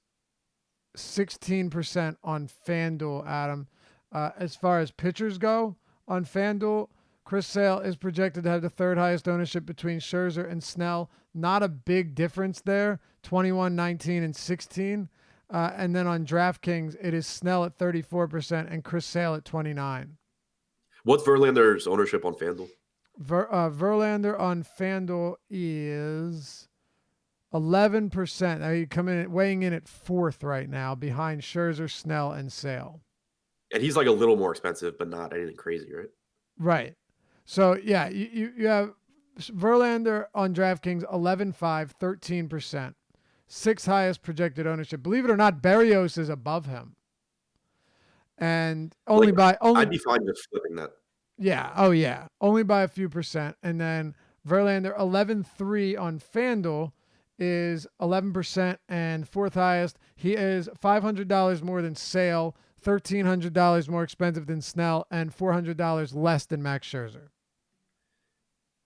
16% on FanDuel, Adam. As far as pitchers go on FanDuel, Chris Sale is projected to have the third highest ownership between Scherzer and Snell. Not a big difference there, 21, 19, and 16. And then on DraftKings, it is Snell at 34% and Chris Sale at 29%. What's Verlander's ownership on FanDuel? Verlander on FanDuel is 11%. Now you come in weighing in at fourth right now, behind Scherzer, Snell, and Sale. And he's like a little more expensive, but not anything crazy, right? Right. So, yeah, you have Verlander on DraftKings, 11.5, 13%. Sixth highest projected ownership. Believe it or not, Berrios is above him. And only I'd be fine just flipping that. Yeah. Oh, yeah. Only by a few percent. And then Verlander, 11.3 on FanDuel, is 11% and fourth highest. He is $500 more than Sale, $1,300 more expensive than Snell, and $400 less than Max Scherzer.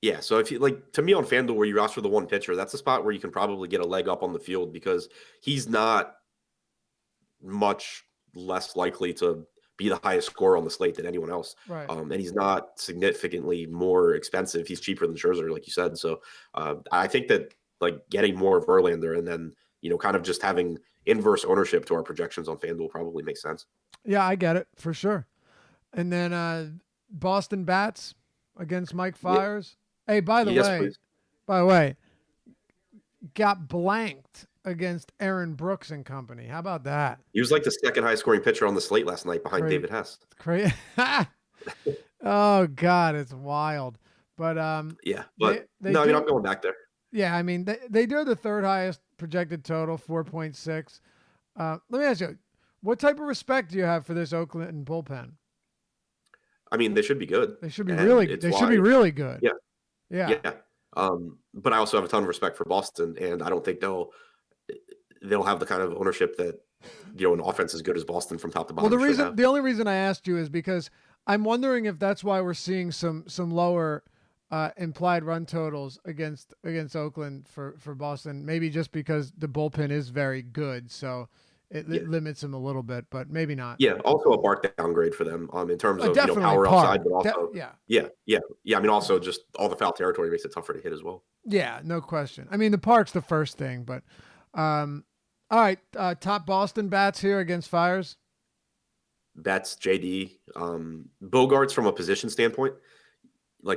Yeah, so if you to me on FanDuel, where you roster the one pitcher, that's a spot where you can probably get a leg up on the field, because he's not much less likely to be the highest scorer on the slate than anyone else. Right. And he's not significantly more expensive. He's cheaper than Scherzer, like you said. So I think that getting more Verlander and then, kind of just having inverse ownership to our projections on FanDuel probably makes sense. Yeah, I get it for sure. And then Boston bats against Mike Fiers. Yeah. Hey, by the way, got blanked against Aaron Brooks and company. How about that? He was like the second highest scoring pitcher on the slate last night behind David Hess. Crazy. Oh God, it's wild. But yeah, but I'm going back there. Yeah, I mean they do the third highest projected total, 4.6. Let me ask you, what type of respect do you have for this Oakland bullpen? I mean, they should be good. They should be really good. They should be really good. Yeah. Yeah. Yeah. But I also have a ton of respect for Boston, and I don't think they'll have the kind of ownership that an offense as good as Boston from top to bottom. Well, the only reason I asked you is because I'm wondering if that's why we're seeing some lower implied run totals against Oakland for Boston. Maybe just because the bullpen is very good, so it limits them a little bit, but maybe not. Yeah, also a marked downgrade for them in terms of power outside, but also yeah. I mean, also just all the foul territory makes it tougher to hit as well. Yeah, no question. I mean, the park's the first thing, but all right, top Boston bats here against Fiers. Betts, JD, Bogarts from a position standpoint.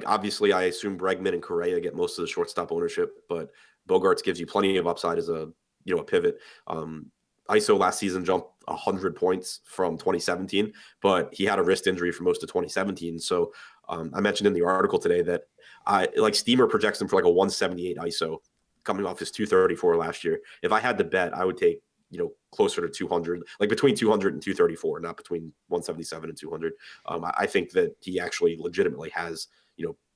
Obviously, I assume Bregman and Correa get most of the shortstop ownership, but Bogarts gives you plenty of upside as a pivot. ISO last season jumped 100 points from 2017, but he had a wrist injury for most of 2017. So I mentioned in the article today that Steamer projects him for a 178 ISO coming off his 234 last year. If I had to bet, I would take closer to 200, like between 200 and 234, not between 177 and 200. I think that he actually legitimately has,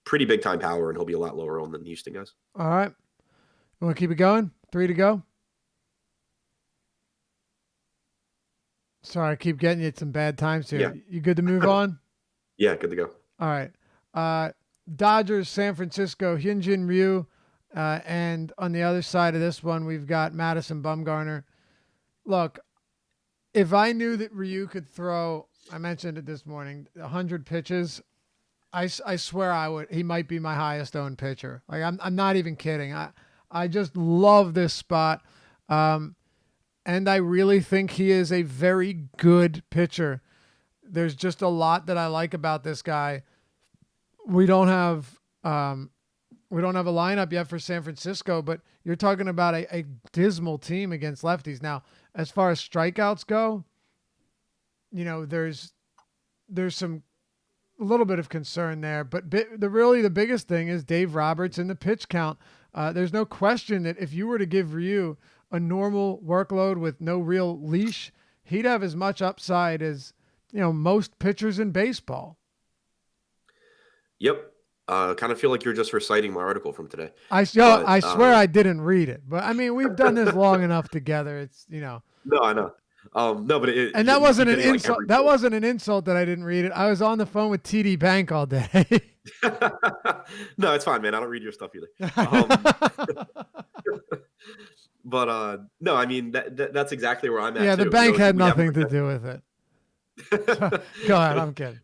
pretty big time power, and he'll be a lot lower owned than the Houston guys. All right. You want to keep it going? 3 to go. Sorry, I keep getting you at some bad times here. Yeah. You good to move on? Yeah, good to go. All right. Dodgers, San Francisco, Hyunjin Ryu. And on the other side of this one, we've got Madison Bumgarner. Look, if I knew that Ryu could throw, I mentioned it this morning, 100 pitches, I swear I would. He might be my highest owned pitcher. Like I'm not even kidding. I just love this spot. And I really think he is a very good pitcher. There's just a lot that I like about this guy. We don't have a lineup yet for San Francisco, but you're talking about a dismal team against lefties. Now, as far as strikeouts go, there's some a little bit of concern there, but the biggest thing is Dave Roberts in the pitch count. There's no question that if you were to give Ryu a normal workload with no real leash, he'd have as much upside as, most pitchers in baseball. Yep. Kind of feel like you're just reciting my article from today. I swear I didn't read it, but I mean, we've done this long enough together. It's, No, I know. No, but that wasn't an insult. That wasn't an insult that I didn't read it. I was on the phone with TD Bank all day. No, it's fine, man. I don't read your stuff either. But no, I mean that's exactly where I'm at. Yeah, too. the bank had nothing to do with it. Go ahead, I'm kidding.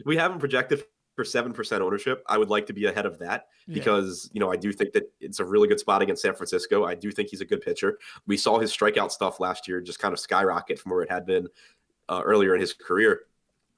We haven't projected for 7% ownership. I would like to be ahead of that because, I do think that it's a really good spot against San Francisco. I do think he's a good pitcher. We saw his strikeout stuff last year just kind of skyrocket from where it had been earlier in his career.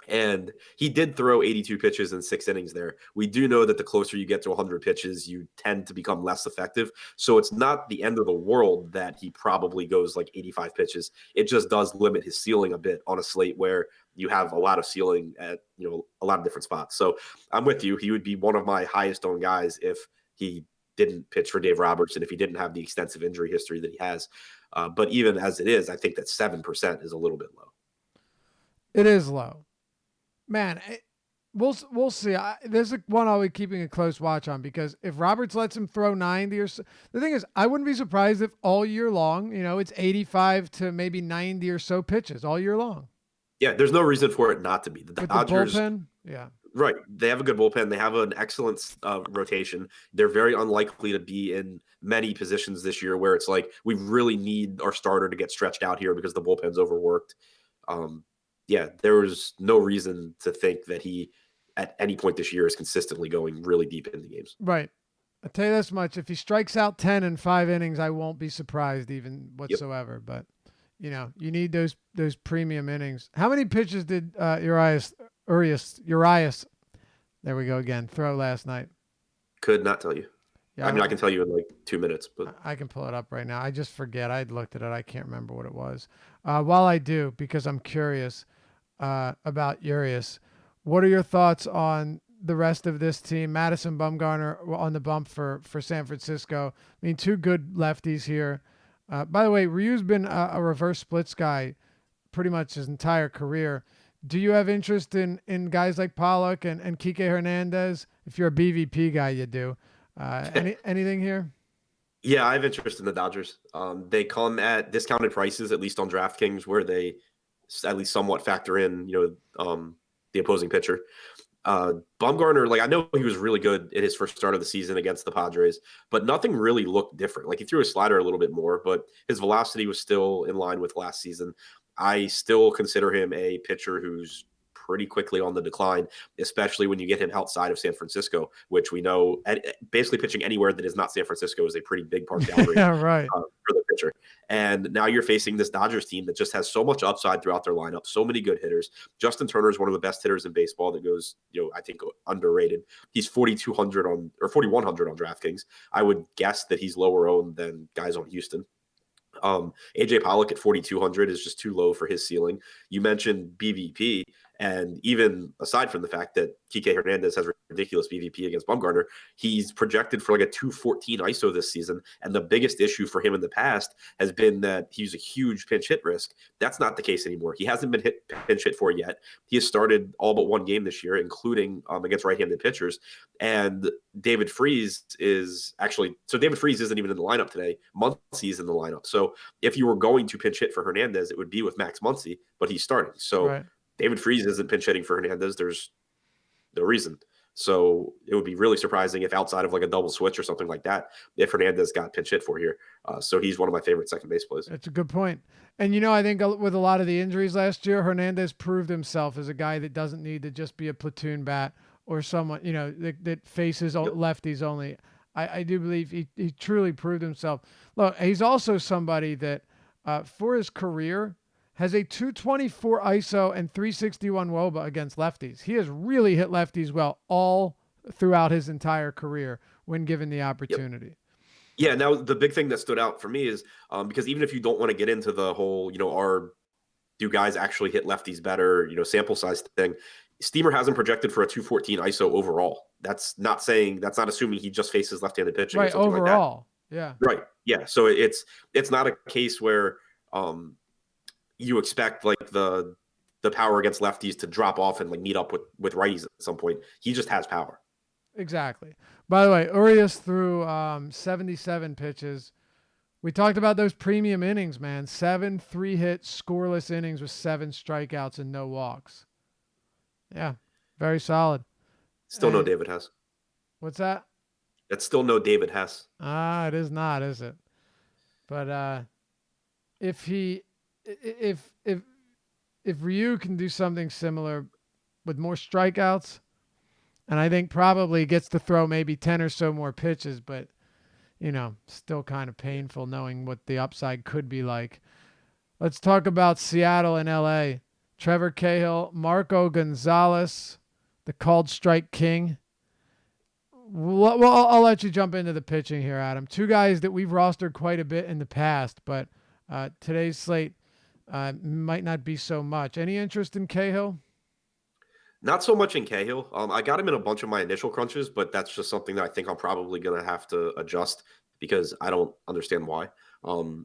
And he did throw 82 pitches in 6 innings there. We do know that the closer you get to 100 pitches, you tend to become less effective. So it's not the end of the world that he probably goes like 85 pitches. It just does limit his ceiling a bit on a slate where you have a lot of ceiling at, a lot of different spots. So I'm with you. He would be one of my highest owned guys if he didn't pitch for Dave Roberts and if he didn't have the extensive injury history that he has. But even as it is, I think that 7% is a little bit low. It is low. Man, we'll see. There's one I'll be keeping a close watch on because if Roberts lets him throw 90 or so, the thing is, I wouldn't be surprised if all year long, it's 85 to maybe 90 or so pitches all year long. Yeah, there's no reason for it not to be. The Dodgers, the bullpen, yeah. Right. They have a good bullpen. They have an excellent rotation. They're very unlikely to be in many positions this year where it's like we really need our starter to get stretched out here because the bullpen's overworked. There was no reason to think that he, at any point this year, is consistently going really deep into games. Right. I'll tell you this much. If he strikes out 10 in 5 innings, I won't be surprised even whatsoever. Yep. But, you need those premium innings. How many pitches did Urias, there we go again, throw last night? Could not tell you. Yeah, I can tell you in like 2 minutes. But I can pull it up right now. I just forget. I looked at it. I can't remember what it was. While I do, because I'm curious about Urias, what are your thoughts on the rest of this team? Madison Bumgarner on the bump for San Francisco. I mean, 2 good lefties here. By the way, Ryu's been a reverse splits guy pretty much his entire career. Do you have interest in guys like Pollock and Kike Hernandez? If you're a BVP guy, you do. Anything here? Yeah, I have interest in the Dodgers. They come at discounted prices, at least on DraftKings, where they at least somewhat factor in, the opposing pitcher. Bumgarner, I know he was really good in his first start of the season against the Padres, but nothing really looked different. He threw his slider a little bit more, but his velocity was still in line with last season. I still consider him a pitcher who's pretty quickly on the decline, especially when you get him outside of San Francisco, which we know basically pitching anywhere that is not San Francisco is a pretty big part downgrade right. For the pitcher. And now you're facing this Dodgers team that just has so much upside throughout their lineup, so many good hitters. Justin Turner is one of the best hitters in baseball that goes, I think underrated. He's 4,200 or 4,100 on DraftKings. I would guess that he's lower owned than guys on Houston. AJ Pollock at 4,200 is just too low for his ceiling. You mentioned BVP, And even aside from the fact that Kike Hernandez has ridiculous BVP against Bumgarner, he's projected for like a 214 ISO this season. And the biggest issue for him in the past has been that he's a huge pinch hit risk. That's not the case anymore. He hasn't been pinch hit for yet. He has started all but one game this year, including against right-handed pitchers. And David Freese is actually, so David Freese isn't even in the lineup today. Muncy's in the lineup. So if you were going to pinch hit for Hernandez, it would be with Max Muncy, but he's starting. So Right. David Freese isn't pinch hitting for Hernandez. There's no reason. So it would be really surprising if outside of like a double switch or something like that, if Hernandez got pinch hit for here. So he's one of my favorite second base plays. That's a good point. And, I think with a lot of the injuries last year, Hernandez proved himself as a guy that doesn't need to just be a platoon bat or someone, that faces lefties only. I do believe he truly proved himself. Look, he's also somebody that for his career has a 224 ISO and 361 WOBA against lefties. He has really hit lefties well all throughout his entire career when given the opportunity. Yep. Yeah, now the big thing that stood out for me is because even if you don't want to get into the whole, do guys actually hit lefties better, sample size thing, Steamer hasn't projected for a 214 ISO overall. That's not assuming he just faces left-handed pitching. Right, or something overall. Like that. Yeah. Right. Yeah. So it's not a case where you expect like the power against lefties to drop off and like meet up with righties at some point. He just has power. Exactly. By the way, Urias threw 77 pitches. We talked about those premium innings, man. 7 3-hit scoreless innings with 7 strikeouts and no walks. Yeah, very solid. Still no David Hess. What's that? That's still no David Hess. It is not, is it? But if Ryu can do something similar with more strikeouts, and I think probably gets to throw maybe 10 or so more pitches, but still kind of painful knowing what the upside could be like. Let's talk about Seattle and LA. Trevor Cahill, Marco Gonzalez, the called strike king. Well, I'll let you jump into the pitching here, Adam. 2 guys that we've rostered quite a bit in the past, but today's slate might not be so much. Any interest in Cahill? Not so much in Cahill. I got him in a bunch of my initial crunches, but that's just something that I think I'm probably going to have to adjust because I don't understand why.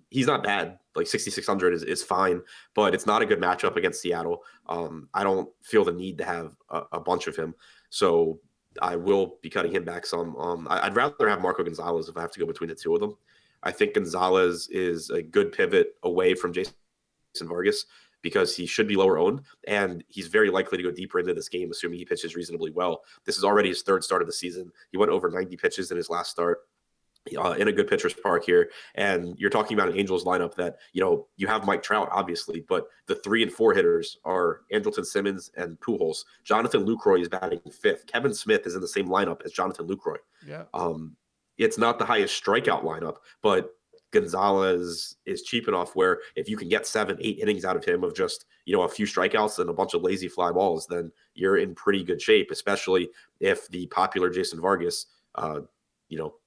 He's not bad. Like 6,600 is fine, but it's not a good matchup against Seattle. I don't feel the need to have a bunch of him. So I will be cutting him back some. I'd rather have Marco Gonzalez if I have to go between the two of them. I think Gonzalez is a good pivot away from Jason Vargas because he should be lower owned, and he's very likely to go deeper into this game, assuming he pitches reasonably well. This is already his 3rd start of the season. He went over 90 pitches in his last start in a good pitcher's park here. And you're talking about an Angels lineup that, you have Mike Trout, obviously, but the 3 and 4 hitters are Andrelton Simmons and Pujols. Jonathan Lucroy is batting 5th. Kevin Smith is in the same lineup as Jonathan Lucroy. Yeah. It's not the highest strikeout lineup, but Gonzalez is cheap enough where if you can get 7, 8 innings out of him of just, a few strikeouts and a bunch of lazy fly balls, then you're in pretty good shape, especially if the popular Jason Vargas,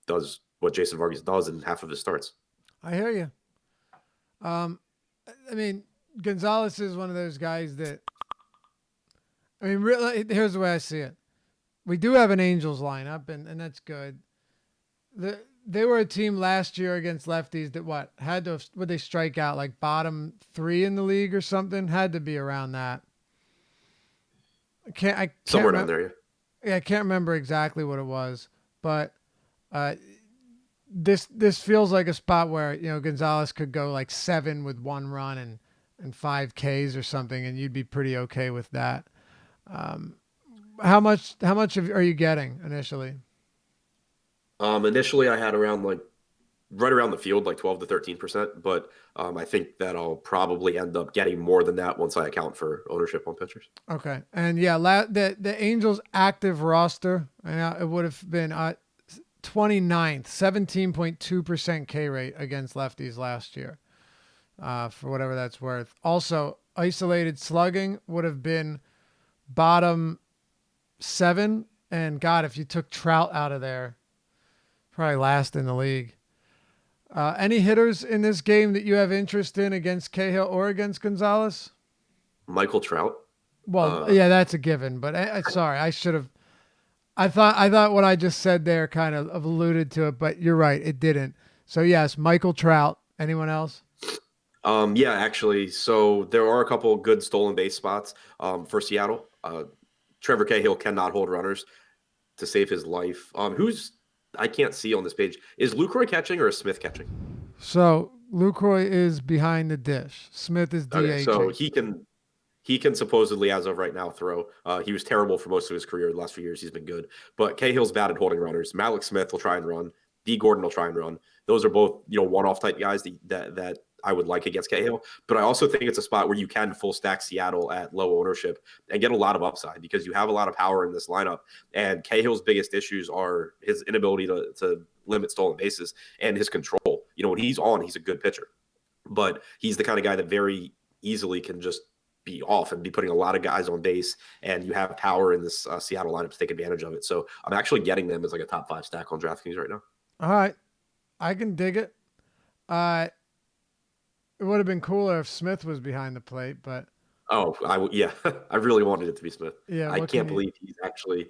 does what Jason Vargas does in half of his starts. I hear you. Gonzalez is one of those guys that, really, here's the way I see it. We do have an Angels lineup, and that's good. They were a team last year against lefties that would they strike out like bottom 3 in the league or something? Had to be around that. I can't somewhere down there. Yeah, I can't remember exactly what it was, but this feels like a spot where Gonzalez could go like 7 with 1 run and 5 Ks or something, and you'd be pretty okay with that. How much are you getting initially? Initially, I had around right around the field, like 12 to 13%, but I think that I'll probably end up getting more than that once I account for ownership on pitchers. Okay, and yeah, the Angels active roster, it would have been 29th, 17.2% K rate against lefties last year, for whatever that's worth. Also, isolated slugging would have been bottom 7, and God, if you took Trout out of there, probably last in the league. Any hitters in this game that you have interest in against Cahill or against Gonzalez? Michael Trout. Well, Uh, yeah, that's a given. But sorry, I should have. I thought what I just said there kind of alluded to it, but you're right, it didn't. So yes, Michael Trout. Anyone else? yeah, actually, so there are a couple good stolen base spots for Seattle. Trevor Cahill cannot hold runners to save his life. Who's I can't see on this page. Is Lucroy catching or is Smith catching? So Lucroy is behind the dish. Smith is Okay, so DHing. he can supposedly, as of right now, throw. He was terrible for most of his career. The last few years, he's been good. But Cahill's bad at holding runners. Malik Smith will try and run. D. Gordon will try and run. Those are both one-off type guys that I would like against Cahill. But I also think it's a spot where you can full stack Seattle at low ownership and get a lot of upside because you have a lot of power in this lineup. And Cahill's biggest issues are his inability to limit stolen bases and his control. When he's on, he's a good pitcher, but he's the kind of guy that very easily can just be off and be putting a lot of guys on base, and you have power in this Seattle lineup to take advantage of it. So I'm actually getting them as like a top 5 stack on DraftKings right now. All right, I can dig it. Uh, it would have been cooler if Smith was behind the plate, but Oh, yeah, I really wanted it to be Smith. yeah, I what can can't you? believe he's actually.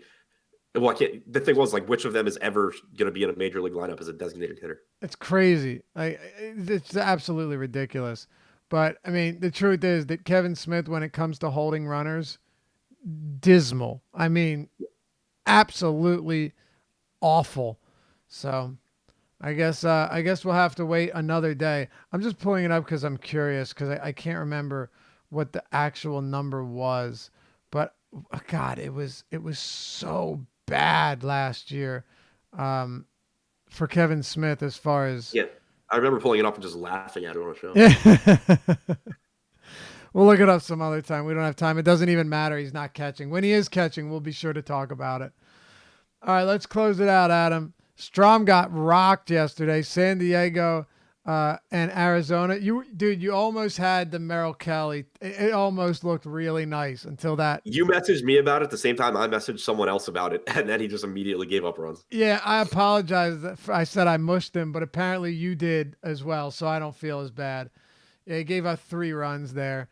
Well, I can't. The thing was, like, which of them is ever going to be in a major league lineup as a designated hitter? It's crazy. It's absolutely ridiculous. But I mean, the truth is that Kevin Smith, when it comes to holding runners, dismal. I mean, absolutely awful. So I guess we'll have to wait another day. I'm just pulling it up because I'm curious because I can't remember what the actual number was. But God, it was so bad last year for Kevin Smith as far as Yeah, I remember pulling it up and just laughing at it on a show. yeah. We'll look it up some other time. We don't have time. It doesn't even matter. He's not catching. When he is catching, we'll be sure to talk about it. All right, let's close it out, Adam. Strom got rocked yesterday. San Diego and Arizona. You almost had the Merrill Kelly. It almost looked really nice until that. You messaged me about it the same time I messaged someone else about it, and then he just immediately gave up runs. Yeah, I apologize. I said I mushed him, but apparently you did as well, so I don't feel as bad. Yeah, he gave up 3 runs there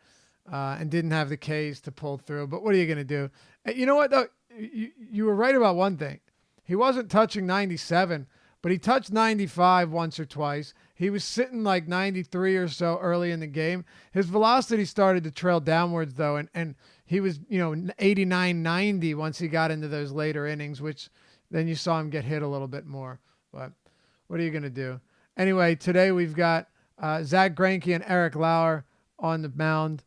and didn't have the Ks to pull through. But what are you going to do? You know what, though? You were right about one thing. He wasn't touching 97, but he touched 95 once or twice. He was sitting like 93 or so early in the game. His velocity started to trail downwards, though, and he was, 89, 90 once he got into those later innings, which then you saw him get hit a little bit more. But what are you going to do? Anyway, today we've got Zach Greinke and Eric Lauer on the mound.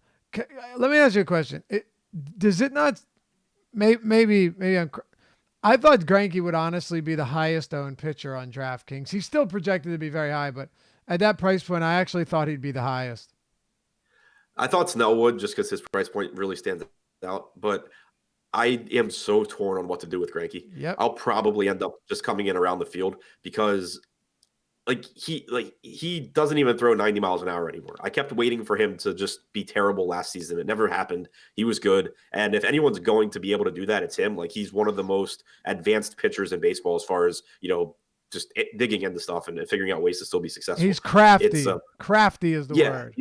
Let me ask you a question. Does it not? Maybe I thought Greinke would honestly be the highest owned pitcher on DraftKings. He's still projected to be very high, but at that price point, I actually thought he'd be the highest. I thought Snell would just because his price point really stands out, but I am so torn on what to do with Greinke. Yep. I'll probably end up just coming in around the field because he doesn't even throw 90 miles an hour anymore. I kept waiting for him to just be terrible last season. It never happened. He was good. And if anyone's going to be able to do that, it's him. Like, he's one of the most advanced pitchers in baseball as far as, just digging into stuff and figuring out ways to still be successful. He's crafty. It's Crafty is the word.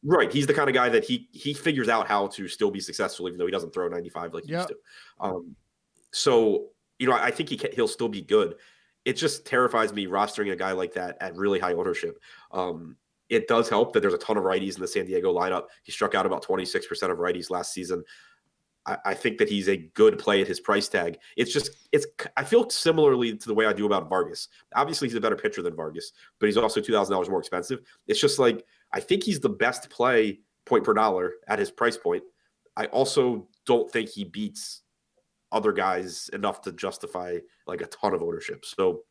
Right. He's the kind of guy that he figures out how to still be successful, even though he doesn't throw 95 like he used to. So, I think he'll still be good. It just terrifies me rostering a guy like that at really high ownership. It does help that there's a ton of righties in the San Diego lineup. He struck out about 26% of righties last season. I think that he's a good play at his price tag. I feel similarly to the way I do about Vargas. Obviously, he's a better pitcher than Vargas, but he's also $2,000 more expensive. It's just like, I think he's the best play point per dollar at his price point. I also don't think he beats other guys enough to justify like a ton of ownership. So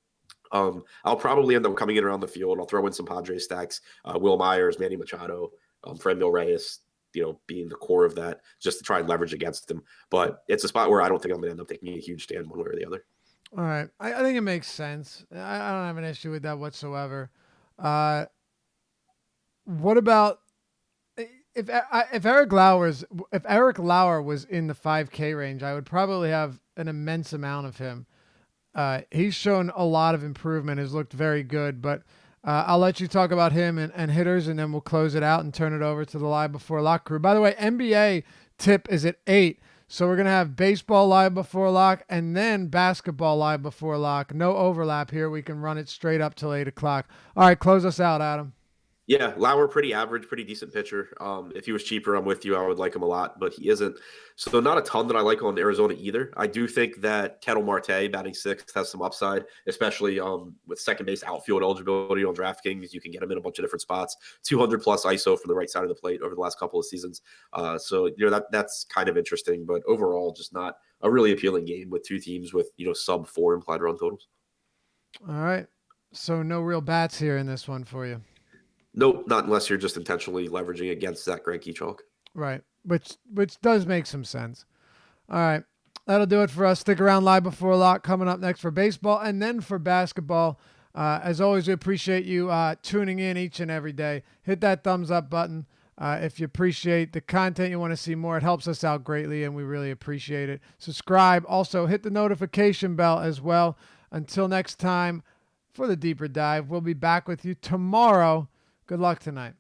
I'll probably end up coming in around the field. I'll throw in some Padres stacks, Will Myers, Manny Machado, Franmil Reyes, being the core of that, just to try and leverage against him. But it's a spot where I don't think I'm going to end up taking a huge stand one way or the other. All right. I think it makes sense. I don't have an issue with that whatsoever. What about if Eric Lauer was in the 5K range, I would probably have an immense amount of him. He's shown a lot of improvement, has looked very good, but I'll let you talk about him and hitters, and then we'll close it out and turn it over to the Live Before Lock crew. By the way, NBA tip is at 8. So we're going to have baseball live before lock and then basketball live before lock. No overlap here. We can run it straight up till 8 o'clock. All right, close us out, Adam. Yeah, Lauer, pretty average, pretty decent pitcher. If he was cheaper, I'm with you. I would like him a lot, but he isn't. So not a ton that I like on Arizona either. I do think that Kettle Marte, batting sixth, has some upside, especially with second base outfield eligibility on DraftKings. You can get him in a bunch of different spots. 200 plus ISO from the right side of the plate over the last couple of seasons. So that's kind of interesting, but overall, just not a really appealing game with two teams with sub 4 implied run totals. All right. So no real bats here in this one for you. Nope, not unless you're just intentionally leveraging against that Greinke chalk. Right, which does make some sense. All right, that'll do it for us. Stick around. Live Before Lock coming up next for baseball and then for basketball. As always, we appreciate you tuning in each and every day. Hit that thumbs up button if you appreciate the content, you want to see more. It helps us out greatly, and we really appreciate it. Subscribe. Also, hit the notification bell as well. Until next time, for the deeper dive, we'll be back with you tomorrow. Good luck tonight.